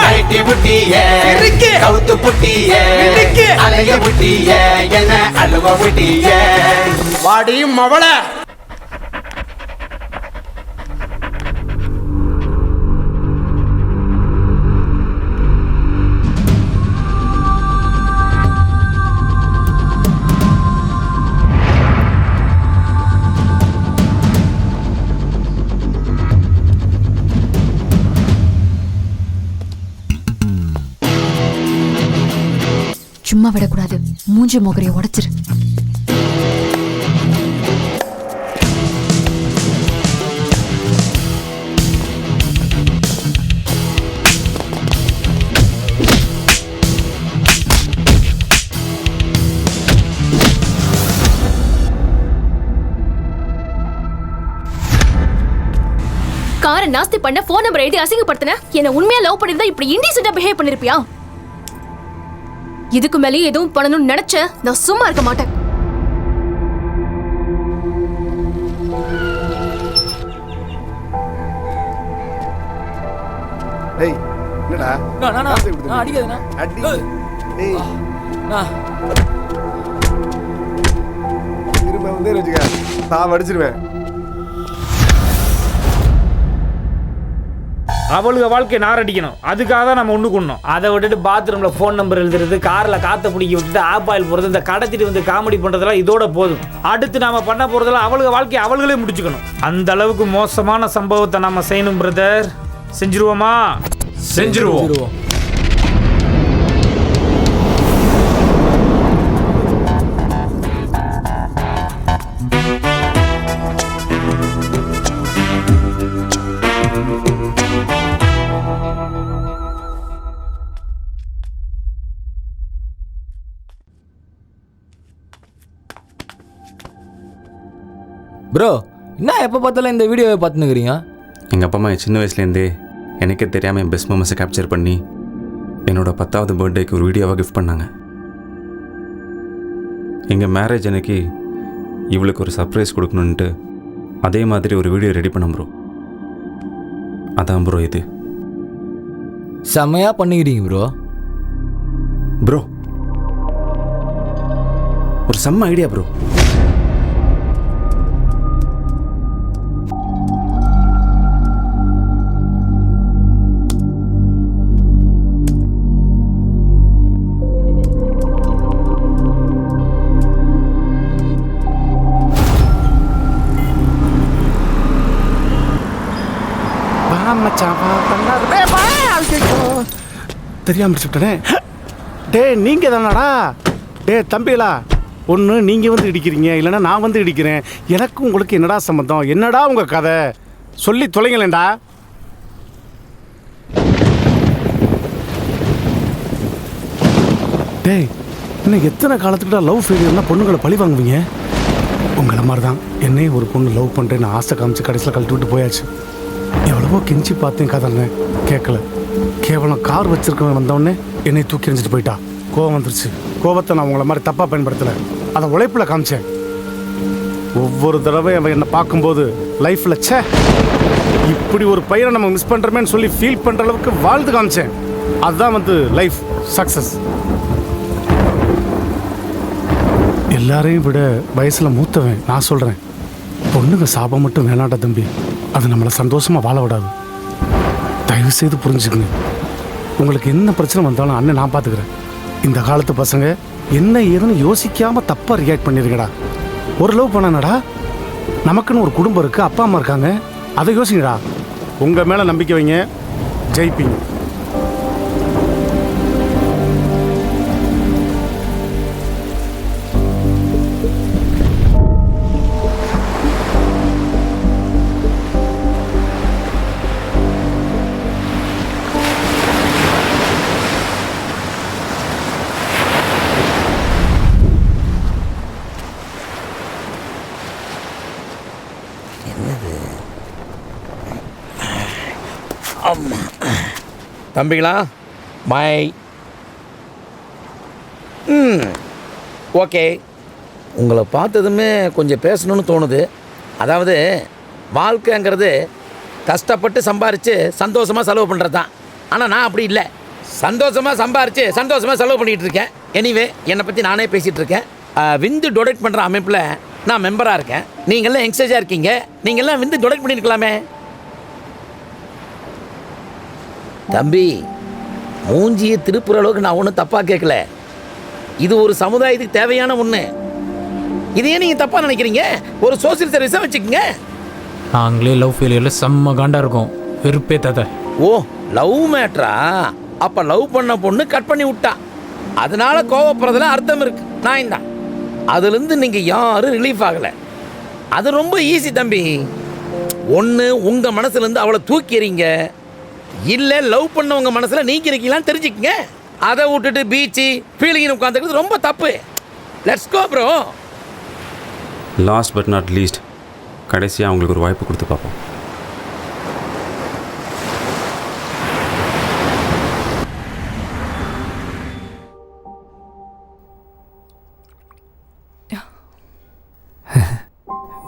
கட்டி புட்டிய கவுத்து புட்டிய அலைய புட்டிய என்ன அழுவ புட்டிய வாடியும் மவள சும்மா விடக்கூடாது. மூஞ்சி முகரைய உடைச்சிரு. காரை நாஸ்தி பண்ண போன் நம்பர் எழுதி அசிங்கப்படுத்தின என்ன உண்மையா லவ் பண்ணிருந்தா இப்படி இன்டீசென்ட்டா பிஹேவ் பண்ணிருப்பியா? இதுக்கு மேலே எதுவும் பண்ணணும்னு நினைச்ச நான் சும்மா இருக்க மாட்டேன். டேய் என்னடா அடிக்காதண்ணா அடி டேய் திரும்ப வந்து வச்சுக்க நான் அடிச்சிருவேன். அவளுக வாழ்க்கை நாரடிக்கணும், அதுக்காக தான் நம்ம ஒன்று கொண்டோம். அதை விட்டுட்டு பாத்ரூமில் ஃபோன் நம்பர் எழுதுறது, காரில் காற்றை பிடிக்க விட்டுட்டு ஆப் ஆயில் போடுறது, இந்த கடத்திட்டு வந்து காமெடி பண்ணுறதெல்லாம் இதோட போதும். அடுத்து நாம் பண்ண போகிறதெல்லாம் அவளுக வாழ்க்கையை அவள்களே முடிச்சுக்கணும். அந்த அளவுக்கு மோசமான சம்பவத்தை நம்ம செய்யணும் பிரதர். செஞ்சிருவோமா? செஞ்சிருவோம். ப்ரோ என்ன எப்போ பார்த்தாலும் இந்த வீடியோவை பார்த்துன்னுக்குறீங்க? எங்கள் அப்பா அம்மா சின்ன வயசுலேருந்தே எனக்கே தெரியாமல் என் பெஸ்ட் மொமெண்ட்ஸை கேப்சர் பண்ணி என்னோட 10வது பர்த்டேக்கு ஒரு வீடியோவாக கிஃப்ட் பண்ணாங்க. எங்கள் மேரேஜ் அன்னைக்கு இவளுக்கு ஒரு சர்ப்ரைஸ் கொடுக்கணுன்ட்டு அதே மாதிரி ஒரு வீடியோ ரெடி பண்ண ப்ரோ. அதான் ப்ரோ இது. செம்மையாக பண்ணிக்கிறீங்க ப்ரோ. ப்ரோ ஒரு செம்ம ஐடியா ப்ரோ. தெரியாம முடிச்சுட்டனே. டே நீங்கள் தானடா? டே தம்பிகளா, ஒன்று நீங்கள் வந்து இடிக்கிறீங்க, இல்லைன்னா நான் வந்து இடிக்கிறேன். எனக்கு உங்களுக்கு என்னடா சம்மந்தம்? என்னடா உங்கள் கதை? சொல்லி தொலைங்களேண்டா. டேய் இன்னும் எத்தனை காலத்துக்கிட்ட லவ் ஃபெயிலியர்னா பொண்ணுங்களை பழி வாங்குவீங்க? உங்களை மாதிரி தான் என்னையும் ஒரு பொண்ணு லவ் பண்ணுறேன்னு ஆசை காமிச்சு கடைசியில் கழட்டி விட்டு போயாச்சு. எவ்வளவோ கெஞ்சி பார்த்தேன், கதறனே, கேட்கல. கேவலம் கார் வச்சிருக்கவன் வந்தவொடனே என்னை தூக்கி எறிஞ்சிட்டு போயிட்டா. கோவம் வந்துருச்சு. கோவத்தை நான் உங்களை மாதிரி தப்பாக பயன்படுத்தலை, அதை உழைப்பில் காமிச்சேன். ஒவ்வொரு தடவை அவன் என்னை பார்க்கும்போது லைஃப்பில் ச்சே இப்படி ஒரு பையனை நம்ம மிஸ் பண்ணுறோமேன்னு சொல்லி ஃபீல் பண்ணுற அளவுக்கு வாழ்ந்து காமிச்சேன். அதுதான் வந்து லைஃப் சக்ஸஸ். எல்லாரையும் விட வயசில் மூத்தவன் நான் சொல்கிறேன், பொண்ணுங்க சாபம் மட்டும் வேணாண்டா தம்பி, அது நம்மளை சந்தோஷமாக வாழ விடாது. தயவு செய்து புரிஞ்சுக்கங்க. உங்களுக்கு என்ன பிரச்சனை வந்தாலும் அண்ணன் நான் பார்த்துக்கிறேன். இந்த காலத்து பசங்க என்ன ஏதுன்னு யோசிக்காம தப்பா ரியாக்ட் பண்ணிருக்கடா. ஒரு லவ் பண்ணானடா, நமக்குன்னு ஒரு குடும்பம் இருக்கு, அப்பா அம்மா இருக்காங்க, அதை யோசிங்கடா. உங்க மேல நம்பிக்கை வைங்க, ஜெயிப்பீங்க. தம்பிங்களா, ஓகே. உங்களை பார்த்ததுமே கொஞ்சம் பேசணும்னு தோணுது. அதாவது வாழ்க்கைங்கிறது கஷ்டப்பட்டு சம்பாரித்து சந்தோஷமாக செலவு பண்ணுறது தான். ஆனால் நான் அப்படி இல்லை. சந்தோஷமாக சம்பாரித்து சந்தோஷமாக செலவு பண்ணிகிட்டு இருக்கேன். எனிவே, என்னை பற்றி நானே பேசிகிட்டு இருக்கேன். விந்து டொனேட் பண்ணுற அமைப்பில் நான் மெம்பராக இருக்கேன். நீங்கள்லாம் யங்ஸ்டேஜாக இருக்கீங்க, நீங்கள்லாம் விந்து டொனேட் பண்ணியிருக்கலாமே. தம்பி, மூஞ்சியை திருப்புற அளவுக்கு நான் ஒன்றும் தப்பாக கேட்கல. இது ஒரு சமுதாயத்துக்கு தேவையான ஒன்று. இதையே நீங்கள் தப்பாக நினைக்கிறீங்க. ஒரு சோசியல் சர்வீஸாக வச்சுக்கோங்க. நாங்களே லவ் ஃபெயிலியரில் செம்ம காண்டாக இருக்கும். வெறுப்பே தாத்த. ஓ, லவ் மேட்ரா? அப்போ லவ் பண்ண பொண்ணு கட் பண்ணி விட்டா, அதனால கோவப்படுறதுல அர்த்தம் இருக்கு. நான் தான் அதுலேருந்து நீங்கள் யாரும் ரிலீஃப் ஆகலை. அது ரொம்ப ஈஸி தம்பி. ஒன்று உங்கள் மனசுலேருந்து அவளை தூக்கிறீங்க, இல்லை லவ் பண்ணவங்க மனசில் நீக்கி இருக்கீங்களான்னு தெரிஞ்சுக்கங்க. அதை விட்டுட்டு பீச்சு ஃபீலிங்னு உட்காந்துக்கிறது ரொம்ப தப்பு. Let's go bro. Last but not least, கடைசியாக அவங்களுக்கு ஒரு வாய்ப்பு கொடுத்து பார்ப்போம்.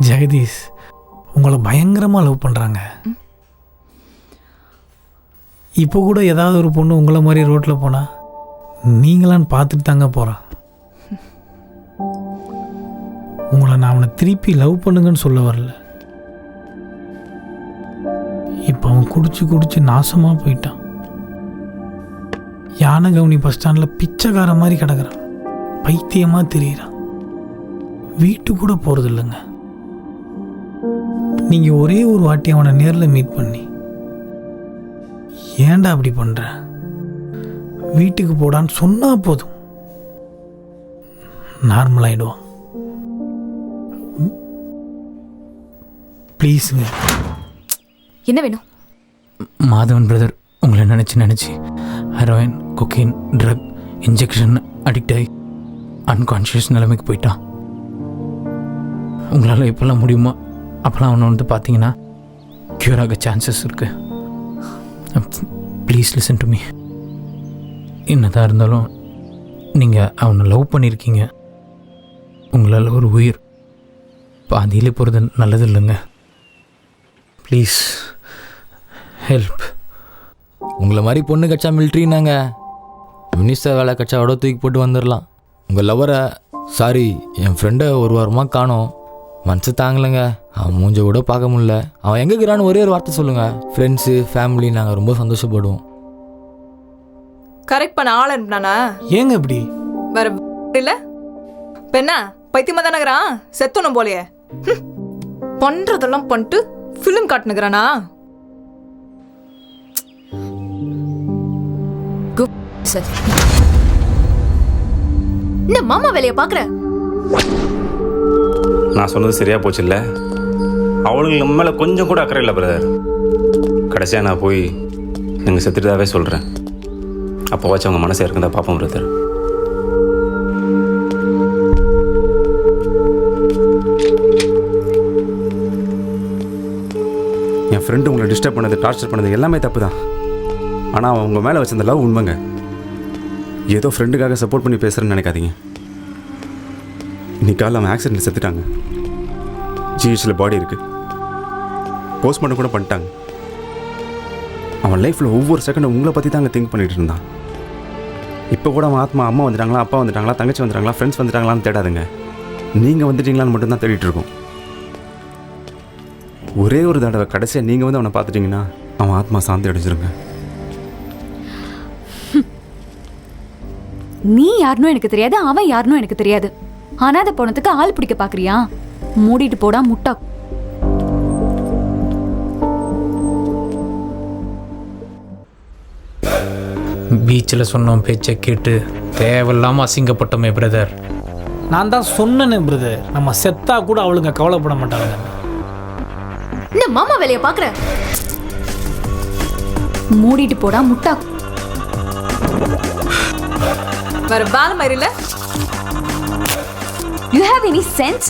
ஜெகதீஷ் உங்களை பயங்கரமாக லவ் பண்ணுறாங்க. இப்போ கூட ஏதாவது ஒரு பொண்ணு உங்களை மாதிரி ரோட்டில் போனால் நீங்களான்னு பார்த்துட்டு தாங்க போகிறான். உங்களை நான் அவனை திருப்பி லவ் பண்ணுங்கன்னு சொல்ல வரல. இப்போ அவன் குடிச்சு நாசமாக போயிட்டான். யானை கவுனி பஸ் ஸ்டாண்டில் பிச்சைக்கார மாதிரி கிடக்குறான். பைத்தியமாக தெரியுறான். வீட்டு கூட போகிறது இல்லைங்க. நீங்கள் ஒரே ஒரு வாட்டி அவனை நேரில் மீட் பண்ணி, ஏன்டா அப்படி பண்ணுற, வீட்டுக்கு போடான்னு சொன்னால் போதும், நார்மல் ஆகிடுவான். ப்ளீஸுங்க. என்ன வேணும்? மாதவன் பிரதர் உங்களை நினச்சி heroin, cocaine, drug, injection addict ஆகி அன்கான்ஷியஸ் நிலைமைக்கு போயிட்டான். உங்களால் இப்போல்லாம் முடியுமா? அப்போல்லாம் அவனை வந்து பார்த்தீங்கன்னா க்யூர் ஆக சான்சஸ் இருக்குது. Please listen to me. என்னதான் இருந்தாலும் நீங்கள் அவனை லவ் பண்ணியிருக்கீங்க. உங்களால் ஒரு உயிர் பாதியிலே போகிறது நல்லது இல்லைங்க. Please help. உங்களை மாதிரி பொண்ணு கட்சா மிலிட்ரினாங்க, மினிஸ்டர் வேலை கட்சாவோட தூக்கி போட்டு வந்துடலாம். உங்கள் லவரை, சாரி என் ஃப்ரெண்டை ஒரு வாரமாக காணோம். மனசு தாங்கலைங்க. அவன் மூஞ்ச கூட பார்க்க முடியல. அவன் எங்கே இருக்கிறான்னு ஒரே ஒரு வார்த்தை சொல்லுங்கள். ஃப்ரெண்ட்ஸு, ஃபேமிலி நாங்கள் ரொம்ப சந்தோஷப்படுவோம். கரெக்ட் பண்ண ஆள் அனுப்புனானா? ஏங்க இப்படி வேற இல்லை பெண்ணா? பைத்தியமா தானேங்கிறான், செத்தணும் போலையே. பண்றதெல்லாம் பண்ணிட்டு ஃபிலிம் காட்டுனுங்கிறானா? என்ன மாமா வேலையை பாக்குற? நான் சொன்னது சரியாக போச்சு இல்லை? அவளுங்களுக்கு நம்ம மேலே கொஞ்சம் கூட அக்கறை இல்லை பிரதர். கடைசியாக நான் போய் நீங்கள் செத்துட்டுதாவே சொல்கிறேன். அப்போவாச்சும் அவங்க மனசை இருக்குதா பார்ப்போம் பிரதர். என் ஃப்ரெண்டு உங்களை டிஸ்டர்ப் பண்ணது, டார்ச்சர் பண்ணது எல்லாமே தப்பு தான். ஆனால் அவன் உங்கள் மேலே வச்சிருந்த லவ் உண்மைங்க. ஏதோ ஃப்ரெண்டுக்காக சப்போர்ட் பண்ணி பேசுகிறேன்னு நினைக்காதீங்க. இன்னைக்கு காலையில் அவன் ஆக்சிடென்ட் செத்துட்டாங்க. ஜிஹெச்சில் பாடி இருக்குது. போஸ்ட்மார்ட்டம் கூட பண்ணிட்டாங்க. அவன் லைஃப்பில் ஒவ்வொரு செகண்டும் உங்களை பற்றி தான் அங்கே திங்க் பண்ணிகிட்டு இருந்தான். இப்போ கூட அவன் ஆத்மா அம்மா வந்துட்டாங்களா, அப்பா வந்துட்டாங்களா, தங்கச்சி வந்துட்டாங்களா, ஃப்ரெண்ட்ஸ் வந்துட்டாங்களான்னு தேடாதுங்க. நீங்கள் வந்துட்டீங்களான்னு மட்டும்தான் தேடிட்டு இருக்கோம். ஒரே ஒரு தடவை கடைசியாக நீங்கள் வந்து அவனை பார்த்துட்டிங்கன்னா அவன் ஆத்மா சாந்தி அடைஞ்சிருங்க. நீ யாருன்னு எனக்கு தெரியாது, அவன் யாருன்னு எனக்கு தெரியாது. அனாதை போனதுக்கு ஆள் பிடிக்க பாக்குறியா? மூடிட்டு போடா முட்டா. பீச்சில் சொன்னோம் பேச்சை கேட்டு தேவையில்லாமல் அசிங்கப்பட்டோமே பிரதர். நான் தான் சொன்னேனே பிரதர், நம்ம செத்தா கூட அவளுங்க கவலைப்பட மாட்டாங்க. என்ன மாமா வேலையை பாக்குற? மூடிட்டு போடா முட்டா. வேற பால மாதிரி இல்ல. You have any sense?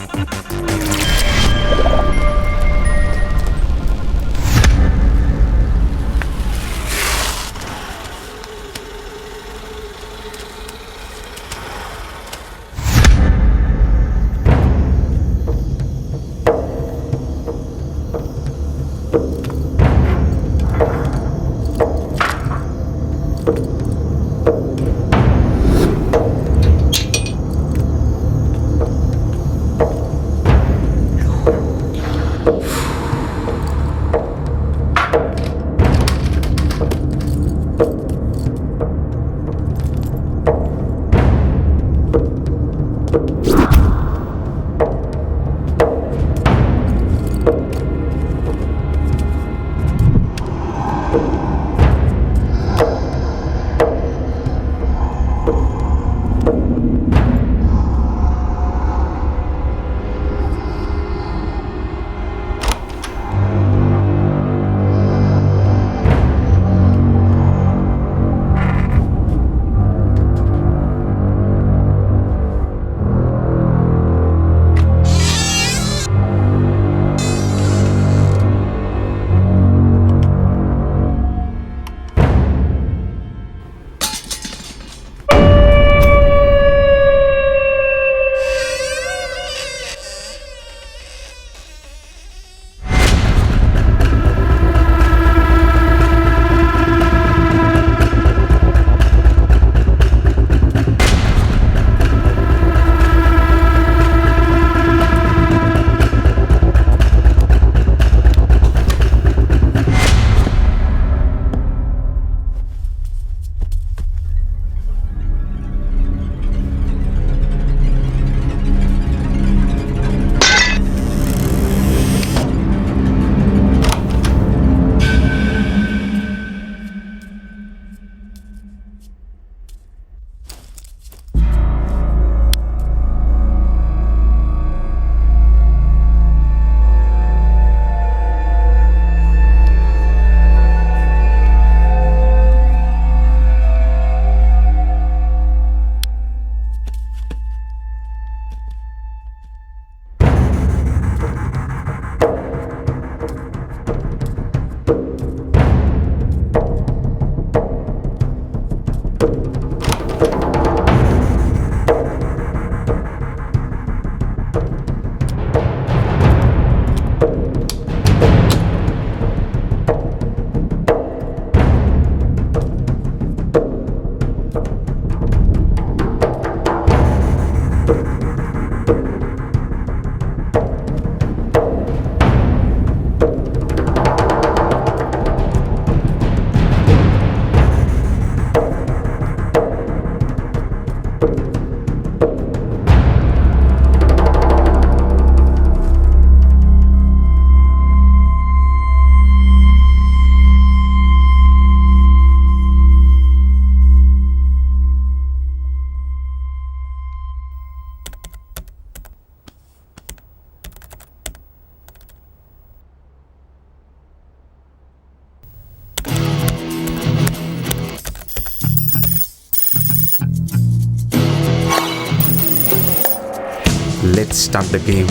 Let's start the game.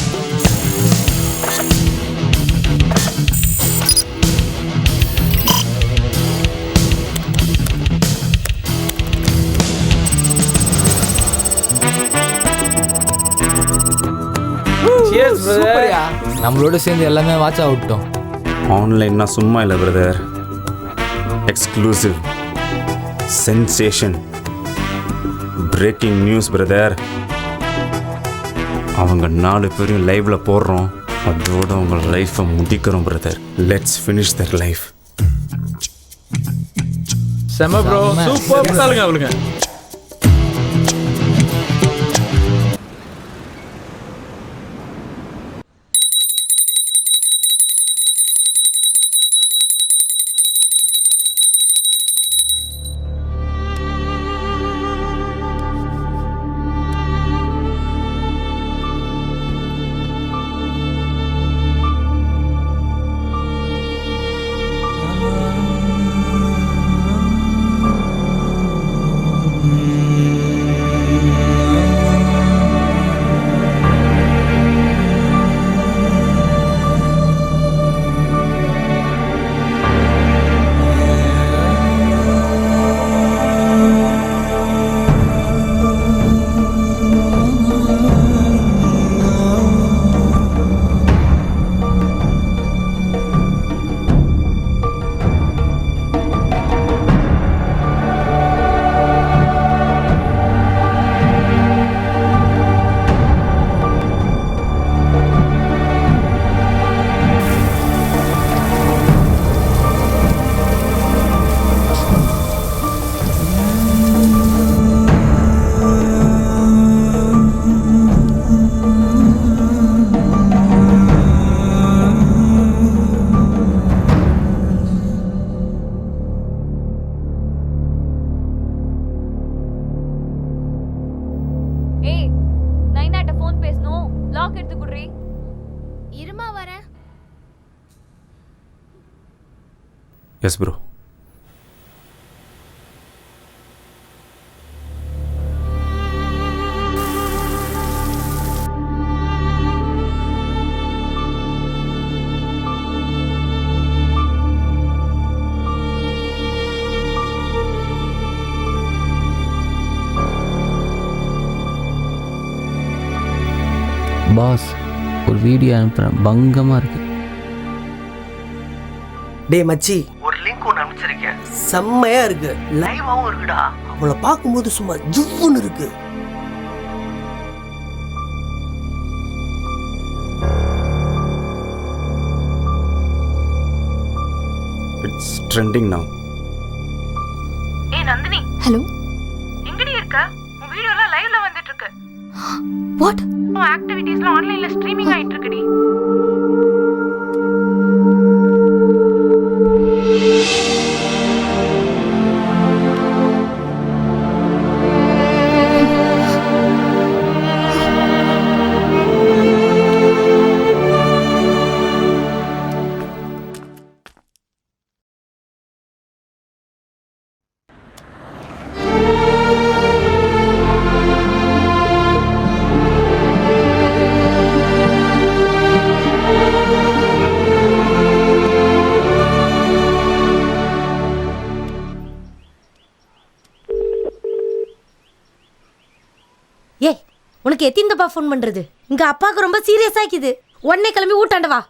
சூப்பர்யா. நம்மளோட சேர்ந்து எல்லாமே வாட்ச் அவுட்டோம். ஆன்லைன்னா சும்மா இல்லை brother. Exclusive, sensation, breaking news brother. அவங்க 4 பேரையும் லைவ்ல போடுறோம், அதோட அவங்க லைஃப்பை முடிக்கிறோம் brother. Let's finish their life. செம ப்ரோ, சூப்பர். அவளுங்க எஸ் ப்ரோ. பாஸ், ஒரு வீடியோ அனுப்புகிறேன், பங்கமாக இருக்கு. டே மச்சி, ஒரு லிங்க் ஒன்று அனுப்பிச்சிருக்கேன், செம்மையா இருக்கு. லைவாகவும் இருக்குடா. அவளை பார்க்கும்போது சும்மா ஜுவ்வுன்னு இருக்கு. It's trending now. ஏய் நந்தினி, ஹலோ, எங்கடி இருக்க? உன் வீடியோ எல்லாம் லைவ்ல வந்துட்டு இருக்கு. வாட்? உன் ஆக்டிவிட்டீஸ்லாம் ஆன்லைன்ல ஸ்ட்ரீமிங் ஆயிட்டு இருக்குடி. ஏய், உனக்கு எத்தனை தப்பா ஃபோன் பண்றது? இங்க அப்பாவுக்கு ரொம்ப சீரியஸ் ஆக்கிது. உடனே கிளம்பி ஊட்டாண்ட வா.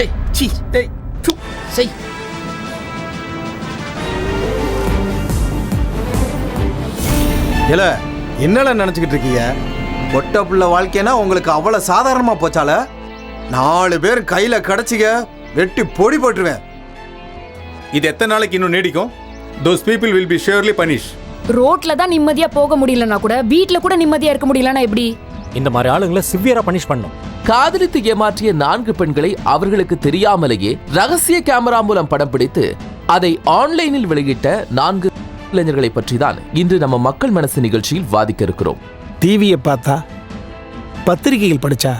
ஏய் சீ ஏய் து செய். ஏல என்னல நினச்சிக்கிட்டு இருக்கீங்க? ஒட்ட புள்ள வாழ்க்கைனா உங்களுக்கு அவ்வளோ சாதாரணமாக போச்சால? 4 பேர் கையில் கிடச்சிக்க வெட்டி பொடி போட்டுருவேன். இது எத்தனை நாளைக்கு இன்னும் நீடிக்கும்? those people will be surely punished. ரோட்ல தான் நிம்மதியா போக முடியலனா கூட வீட்ல கூட நிம்மதியா இருக்க முடியலனா எப்படி? இந்த மாதிரி ஆளுங்களை சிவியரா பனிஷ் பண்ணும். காதலித்து ஏமாற்றிய 4 பெண்களை அவர்களுக்கு தெரியாமலேயே ரகசிய கேமரா மூலம் படம் பிடித்து அதை ஆன்லைனில் வெளியிட்ட 4 இளைஞர்களை பற்றி தான் இன்று நம்ம மக்கள் மனசு நிகழ்ச்சியில் வாதிக்க இருக்கிறோம். டிவியை பார்த்தா, பத்திரிகைகள் படித்தா,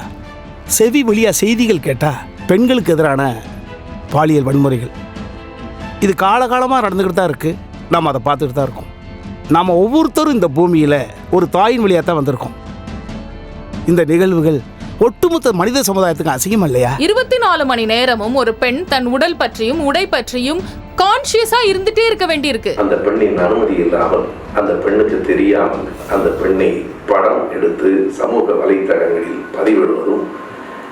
செவி வழியா செய்திகள் கேட்டால் பெண்களுக்கு எதிரான பாலியல் வன்முறைகள் இது காலகாலமாக நடந்துக்கிட்டு தான் இருக்குது. நாம் அதை பார்த்துட்டு தான் இருக்கோம். நாம் ஒவ்வொருத்தரும் இந்த பூமியில் ஒரு தாயின் வழியாக தான் வந்திருக்கோம். இந்த நிகழ்வுகள் ஒட்டுமொத்த மனித சமுதாயத்துக்கு அசிங்கம் இல்லையா? 24 மணி நேரமும் ஒரு பெண் தன் உடல் பற்றியும் உடை பற்றியும் கான்ஷியஸா இருந்துட்டே இருக்க வேண்டியிருக்கு. அந்த பெண்ணின் அனுமதி இல்லாமல், அந்த பெண்ணுக்கு தெரியாமல் அந்த பெண்ணை படம் எடுத்து சமூக வலைத்தளங்களில் பதிவிடுவதும்,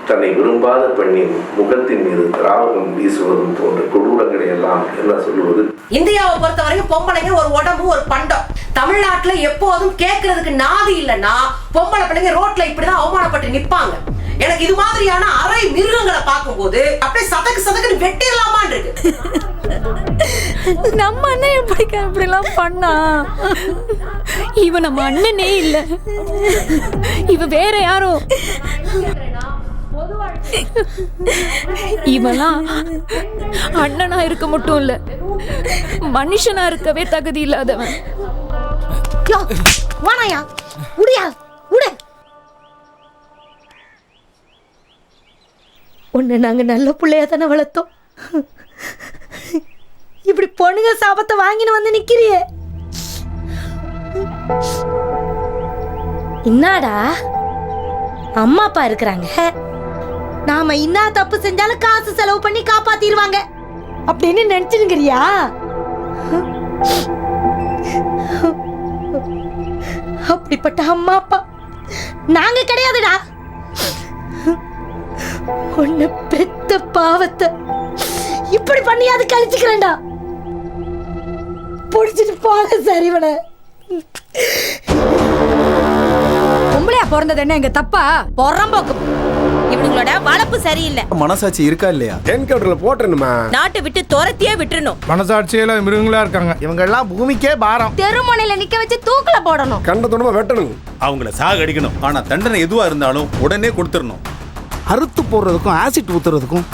தன்னை விரும்பாத பெண்ணின் முகத்தின் மீது திராவகம் வீசுவதும் போன்ற கொடூரங்களை எல்லாம் என்ன சொல்லுவது? இந்தியாவை பொறுத்த வரைக்கும் பொம்பளைங்க ஒரு உடம்பு, ஒரு பண்டம். தமிழ்நாட்டுல எப்போதும் கேட்கறதுக்கு நாதி இல்லைன்னா பொம்பளை பிள்ளைங்க ரோட்ல இப்படிதான் அவமானப்பட்டு நிப்பாங்க. எனக்கு இது மாதிரியான அரை மிருகங்களை பார்க்கும்போது அப்படியே சதக்கு வெட்டிடலாமான் இருக்கு. நம்ம அண்ணன் இப்படிலாம் பண்ணா? இவன் நம்ம அண்ணனே இல்ல, இவ வேற யாரோ. இவெல்லாம் அண்ணனா இருக்க மட்டும் இல்ல, மனுஷனா இருக்கவே தகுதி இல்லாதவன். வானாயா உடையா உடை. உன்னை நாங்க நல்ல பிள்ளையா தானே வளர்த்தோம். இப்படி பொண்ணுங்க சாபத்தை வாங்கின்னு வந்து நிக்கிறியே. என்னடா அம்மா அப்பா இருக்கிறாங்க, நாம என்ன தப்பு செஞ்சாலும் காசு செலவு பண்ணி காப்பாத்திடுவாங்க அப்படின்னு நினைச்சுங்கிறியா? அப்படிப்பட்ட அம்மா அப்பா நாங்க கிடையாதுடா. உன்னை பெத்த பாவத்தை இப்படி பண்ணியாவது கழிச்சுக்கிறேன்டா. புடிச்சிட்டு போக சரிவன. பொம்பளையா பிறந்தது என்ன எங்க தப்பா? பொறம்போக்கு. இவங்களோட வளர்ப்பு சரியில்லை. மனசாட்சி இருக்கா இல்லையா? என்கவுண்டர்ல போட்டணுமா? நாட்டை விட்டு துரத்தியே விட்டுறணும். மனசாட்சியில மிருகங்களா இருக்காங்க இவங்க எல்லாம். பூமிக்கே பாரம். தெருமுனையில நிக்க வச்சு தூக்குல போடணும். கண்டதுனமா வெட்டணும். அவங்கள சாகடிக்கணும். ஆனா தண்டனை எதுவா இருந்தாலும் உடனே கொடுத்துடணும். அறுத்து போடுறதுக்கும் ஆசிட் ஊத்துறதுக்கும்,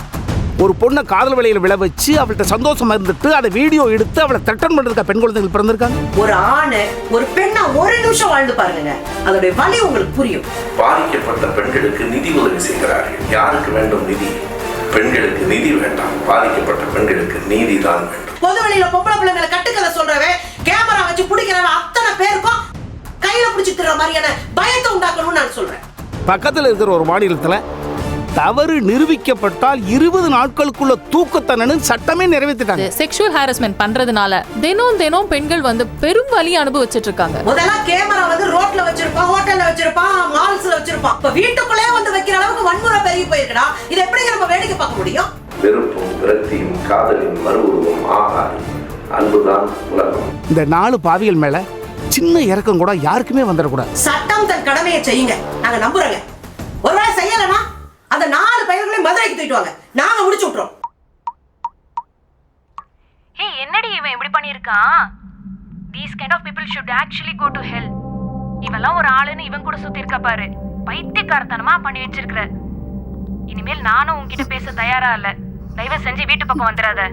ஒரு பொண்ணை காதல் வலையில விழ வச்சு அவள்கிட்ட சந்தோஷமா இருந்துட்டு அதை வீடியோ எடுத்து அவளை த்ரெட்டன் பண்றதுக்கா பெண் குழந்தைகள் பிறந்திருக்காங்க. ஒரு ஆணு ஒரு பெண்ணா ஒரு நிமிஷம் வாழ்ந்து பாருங்க, அதோட வலி உங்களுக்கு புரியும். பாதிக்கப்பட்ட பெண்களுக்கு நிதி உதவி செய்கிறார்கள். யாருக்கு வேண்டும் நிதி? பெண்களுக்கு நிதி வேண்டாம். பாதிக்கப்பட்ட பெண்களுக்கு நீதி தான் வேண்டும். பொது வழியில பொம்பளை பிள்ளைங்களை கட்டுக்கதை சொல்றவன், கேமரா வச்சு பிடிக்கிறவன் அத்தனை பேருக்கும் கையில பிடிச்சி திற மாதிரியான பயத்தை உண்டாக்கணும்னு நான் சொல்றேன். பக்கத்தில் இருக்கிற ஒரு மாநிலத்துல தவறு நிரூபிக்கப்பட்டால் 20 நாட்களுக்குள்ள தூக்கு தண்டனை சட்டமே நிறைவேற்றிட்டாங்க. செக்ஷுவல் ஹாரஸ்மெண்ட் பண்றதுனால தினம் பெண்கள் வந்து பெரும் வலி அனுபவிச்சிட்டு இருக்காங்க. முதல்ல கேமரா வந்து ரோட்ல வச்சிருப்பான், ஹோட்டல்ல வச்சிருப்பான், மால்ஸ்ல வச்சிருப்பான். இப்ப வீட்டுக்குள்ளே வந்து வைக்கிற அளவுக்கு வன்முறை பெருகி போயிருக்கா. இது எப்படி நம்ம வேடிக்கை பார்க்க முடியும்? வெறுப்பும் விரக்தியும் காதலின் மறுவுருவம் ஆகாது. அன்புதான் உலகம். இந்த 4 பாவிகள் மேல சின்ன இறக்கம் கூட யாருக்குமே வந்துடக்கூடாது. சட்டம் தன் கடமையை செய்யுங்க, நாங்க நம்புறோங்க. ஒருவேளை செய்யலனா அந்த 4 பையன்களையும் மதுரைக்கு தூக்கிட்டு வாங்க, நாங்க முடிச்சு விட்டுறோம். ஹே, என்னடி இவன் இப்படி பண்ணிருக்கான்? These kind of people should actually go to hell. இவெல்லாம் ஒரு ஆளுன்னு இவன் கூட சுத்தி இருக்க பாரு. பைத்தியக்காரத்தனமா பண்ணி வச்சிருக்கிற. இனிமேல் நானும் உன்கிட்ட பேச தயாரா இல்ல. தயவு செஞ்சு வீட்டு பக்கம் வந்துடாத.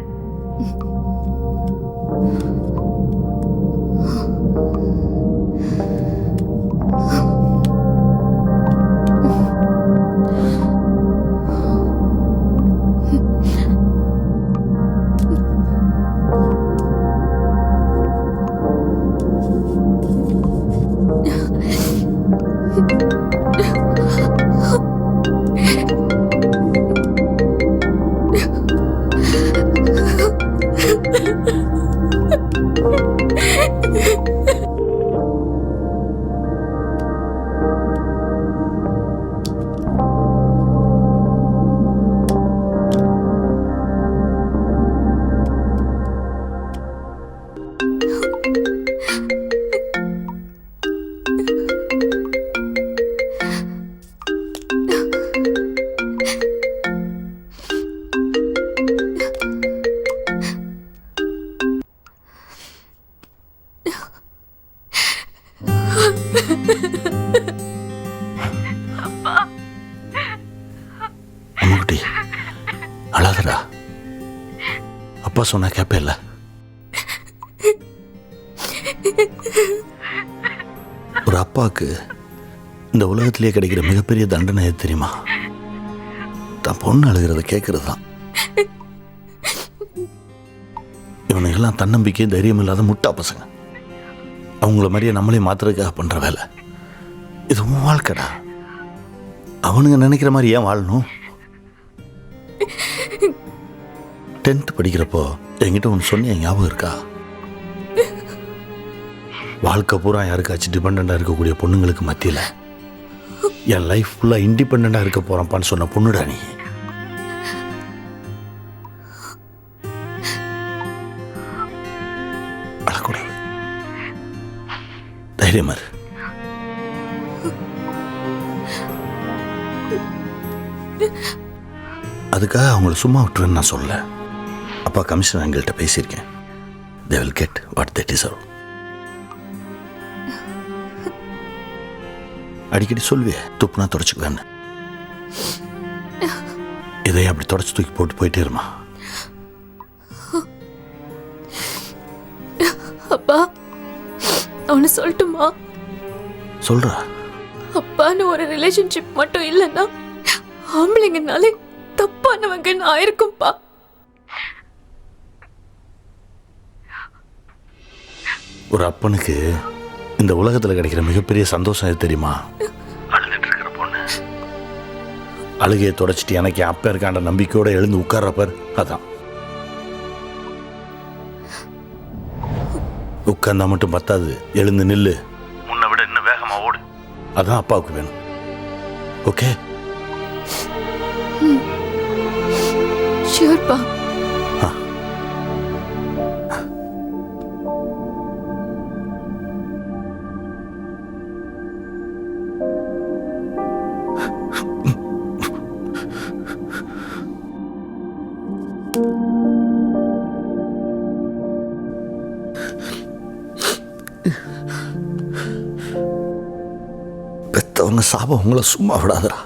அம்முக்குட்டி அழகரா. அப்பா சொன்னா கேப்பேல்ல. ஒரு அப்பாவுக்கு இந்த உலகத்திலேயே கிடைக்கிற மிகப்பெரிய தண்டனை எது தெரியுமா? தான் பொண்ணு அழுகிறத கேட்கறது தான். இவனுங்களாம் எல்லாம் தன்னம்பிக்கை தைரியம் இல்லாத முட்டா பசங்க. அவங்கள மாதிரியே நம்மளே மாத்துறதுக்காக பண்ணுற வேலை. இது உன் வாழ்க்கைடா. அவனுங்க நினைக்கிற மாதிரி ஏன் வாழணும்? 10th படிக்கிறப்போ என்கிட்ட ஒன்று சொன்ன ஞாபகம் இருக்கா? வாழ்க்கை பூரா யாருக்காச்சும் டிபெண்டாக இருக்கக்கூடிய பொண்ணுங்களுக்கு மத்தியில் என் லைஃப் ஃபுல்லாக இண்டிபெண்டாக இருக்க போகிறப்பான்னு சொன்ன பொண்ணுடா நீ. அழக்கூடாது, தைரியமா இரு. அதுக்காக அவங்கள சும்மா விட்டுருன்னு நான் சொல்ல. அப்பா கமிஷனர் எங்கள்கிட்ட பேசியிருக்கேன். they will get what they deserve. அடிக்கடி சொல்வியே துப்புனா தொடச்சுக்குவேன்னு. இதை அப்படி தொடச்சு தூக்கி போட்டு போயிட்டே இருமா. அப்பா அவனு சொல்லட்டுமா? சொல்றா. அப்பான்னு ஒரு ரிலேஷன்ஷிப் மட்டும் இல்லைன்னா ஆம்பளைங்கனாலே தப்பானவங்க ஆயிருக்கும்பா. ஒரு அப்பனுக்கு இந்த உலகத்தில் கிடைக்கிற மிகப்பெரிய சந்தோஷம் எது தெரியுமா? அழுதுட்டு இருக்கிற பொண்ணு அழுகையை தொடச்சிட்டு எனக்கு அப்ப இருக்காண்ட நம்பிக்கையோட எழுந்து உட்கார்றப்பர் அதான். உட்கார்ந்தா மட்டும் பத்தாது, எழுந்து நில்லு, முன்னை விட இன்னும் வேகமா ஓடு. அதான் அப்பாவுக்கு வேணும். ஓகே? ஷூர்ப்பா. பெத்தவங்க சாபம் உங்களை சும்மா விடாதடா.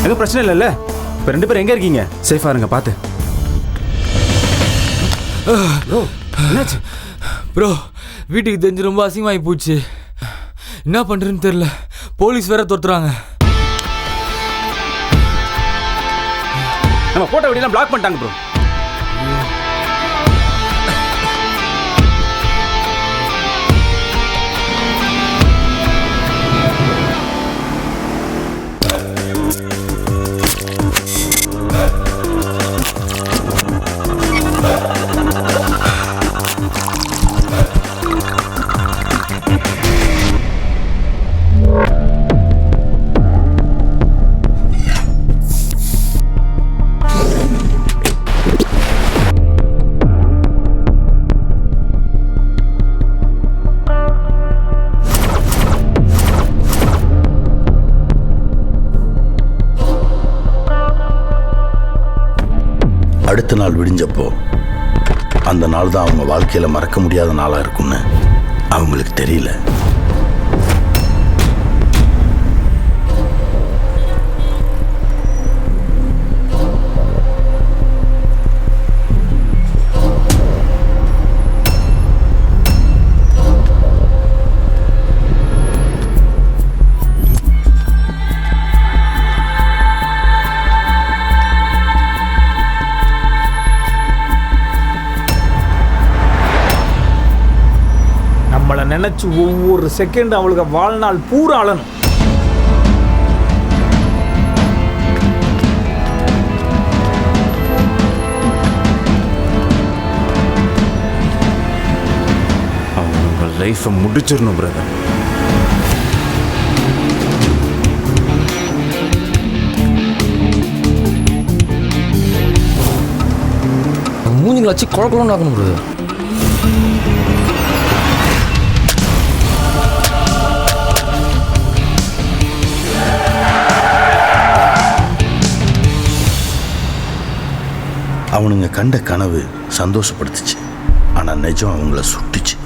எதுவும் பிரச்சனை இல்லைல்ல? இப்போ 2 பேரும் எங்கே இருக்கீங்க? சேஃபாக இருங்க, பார்த்து. என்னாச்சு ப்ரோ? வீட்டுக்கு தெரிஞ்சு ரொம்ப அசிங்கமாகி போச்சு. என்ன பண்ணுறதுன்னு தெரில. போலீஸ் வேற துரத்துறாங்க. நம்ம போட்டோ வீடியோலாம் பிளாக் பண்ணிட்டாங்க ப்ரோ. அடுத்த நாள் விடிஞ்சப்போ அந்த நாள் தான் அவங்க வாழ்க்கையில் மறக்க முடியாத நாளாக இருக்கும்னு அவங்களுக்கு தெரியல. நினைச்சு ஒவ்வொரு செகண்ட் அவளுக்கு வாழ்நாள் பூரா அழணும். அவங்க லைஃப்பை முடிச்சிடணும் பிரதர். மூஞ்சிங்களை வச்சு குழக்கணும்னு ஆகணும் பிரதர். அவனுங்க கண்ட கனவு சந்தோஷப்படுத்துச்சு, ஆனால் நிஜம் அவங்கள சுட்டுச்சு.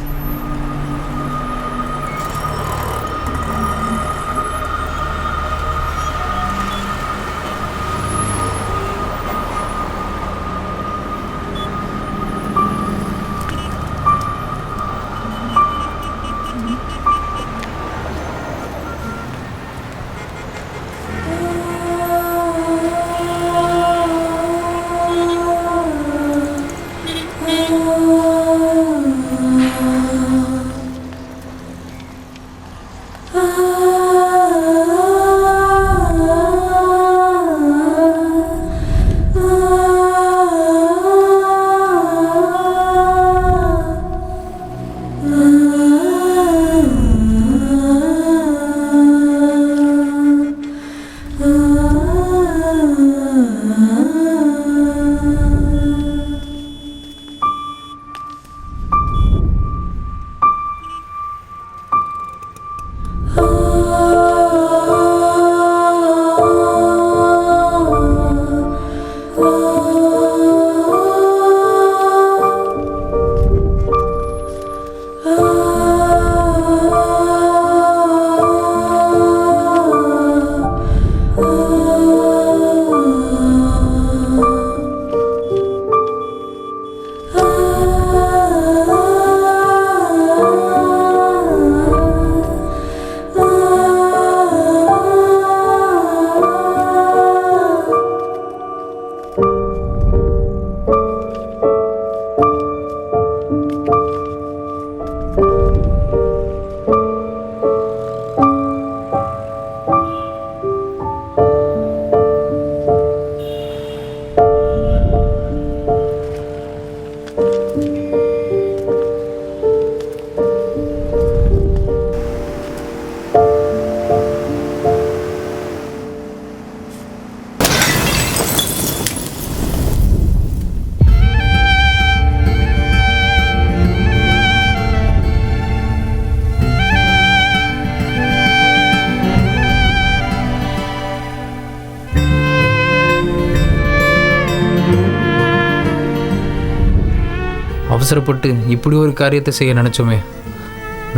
அவசரப்பட்டு இப்படி ஒரு காரியத்தை செய்ய நினச்சோமே.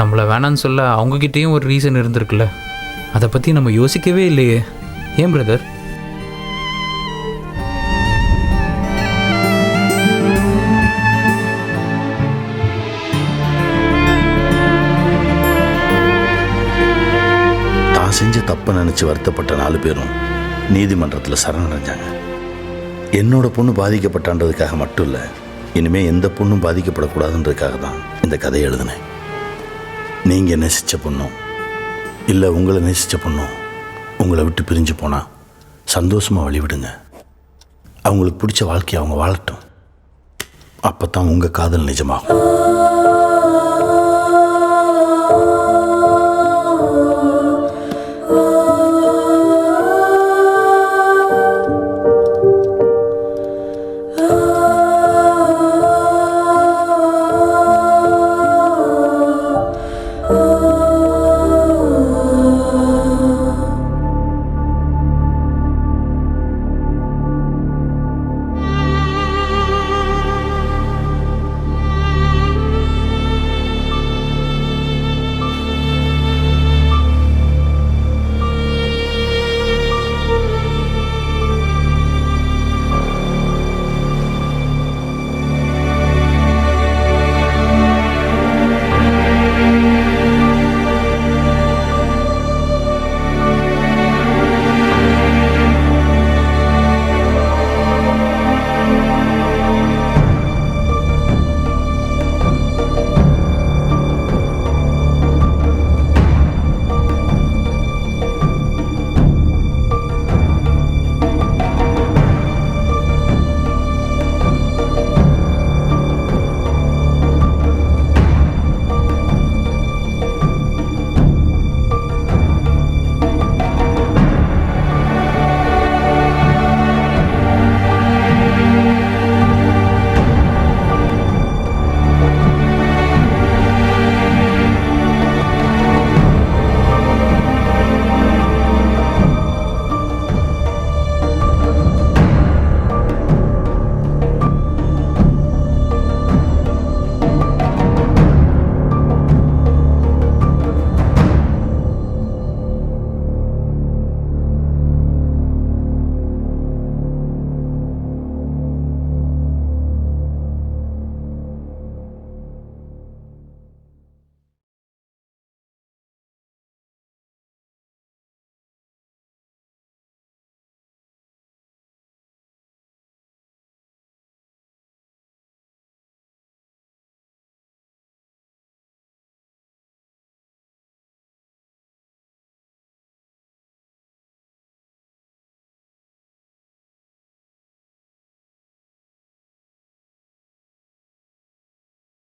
நம்மளை வேணான்னு சொல்ல அவங்கக்கிட்டேயும் ஒரு ரீசன் இருந்திருக்குல்ல. அதை பற்றி நம்ம யோசிக்கவே இல்லையே. ஏன் பிரதர்? தான் செஞ்ச தப்பை நினச்சி வருத்தப்பட்ட 4 பேரும் நீதிமன்றத்தில் சரணடைஞ்சாங்க. என்னோட பொண்ணு பாதிக்கப்பட்டான்றதுக்காக மட்டும் இல்லை, இனிமேல் எந்த பொண்ணும் பாதிக்கப்படக்கூடாதுன்றதுக்காக தான் இந்த கதையை எழுதினேன். நீங்கள் நேசித்த பொண்ணும் இல்லை உங்களை நேசித்த பொண்ணும் உங்களை விட்டு பிரிஞ்சு போனால் சந்தோஷமாக வழிவிடுங்க. அவங்களுக்கு பிடிச்ச வாழ்க்கையை அவங்க வாழட்டும். அப்போ தான் உங்கள் காதல் நிஜமாகும்.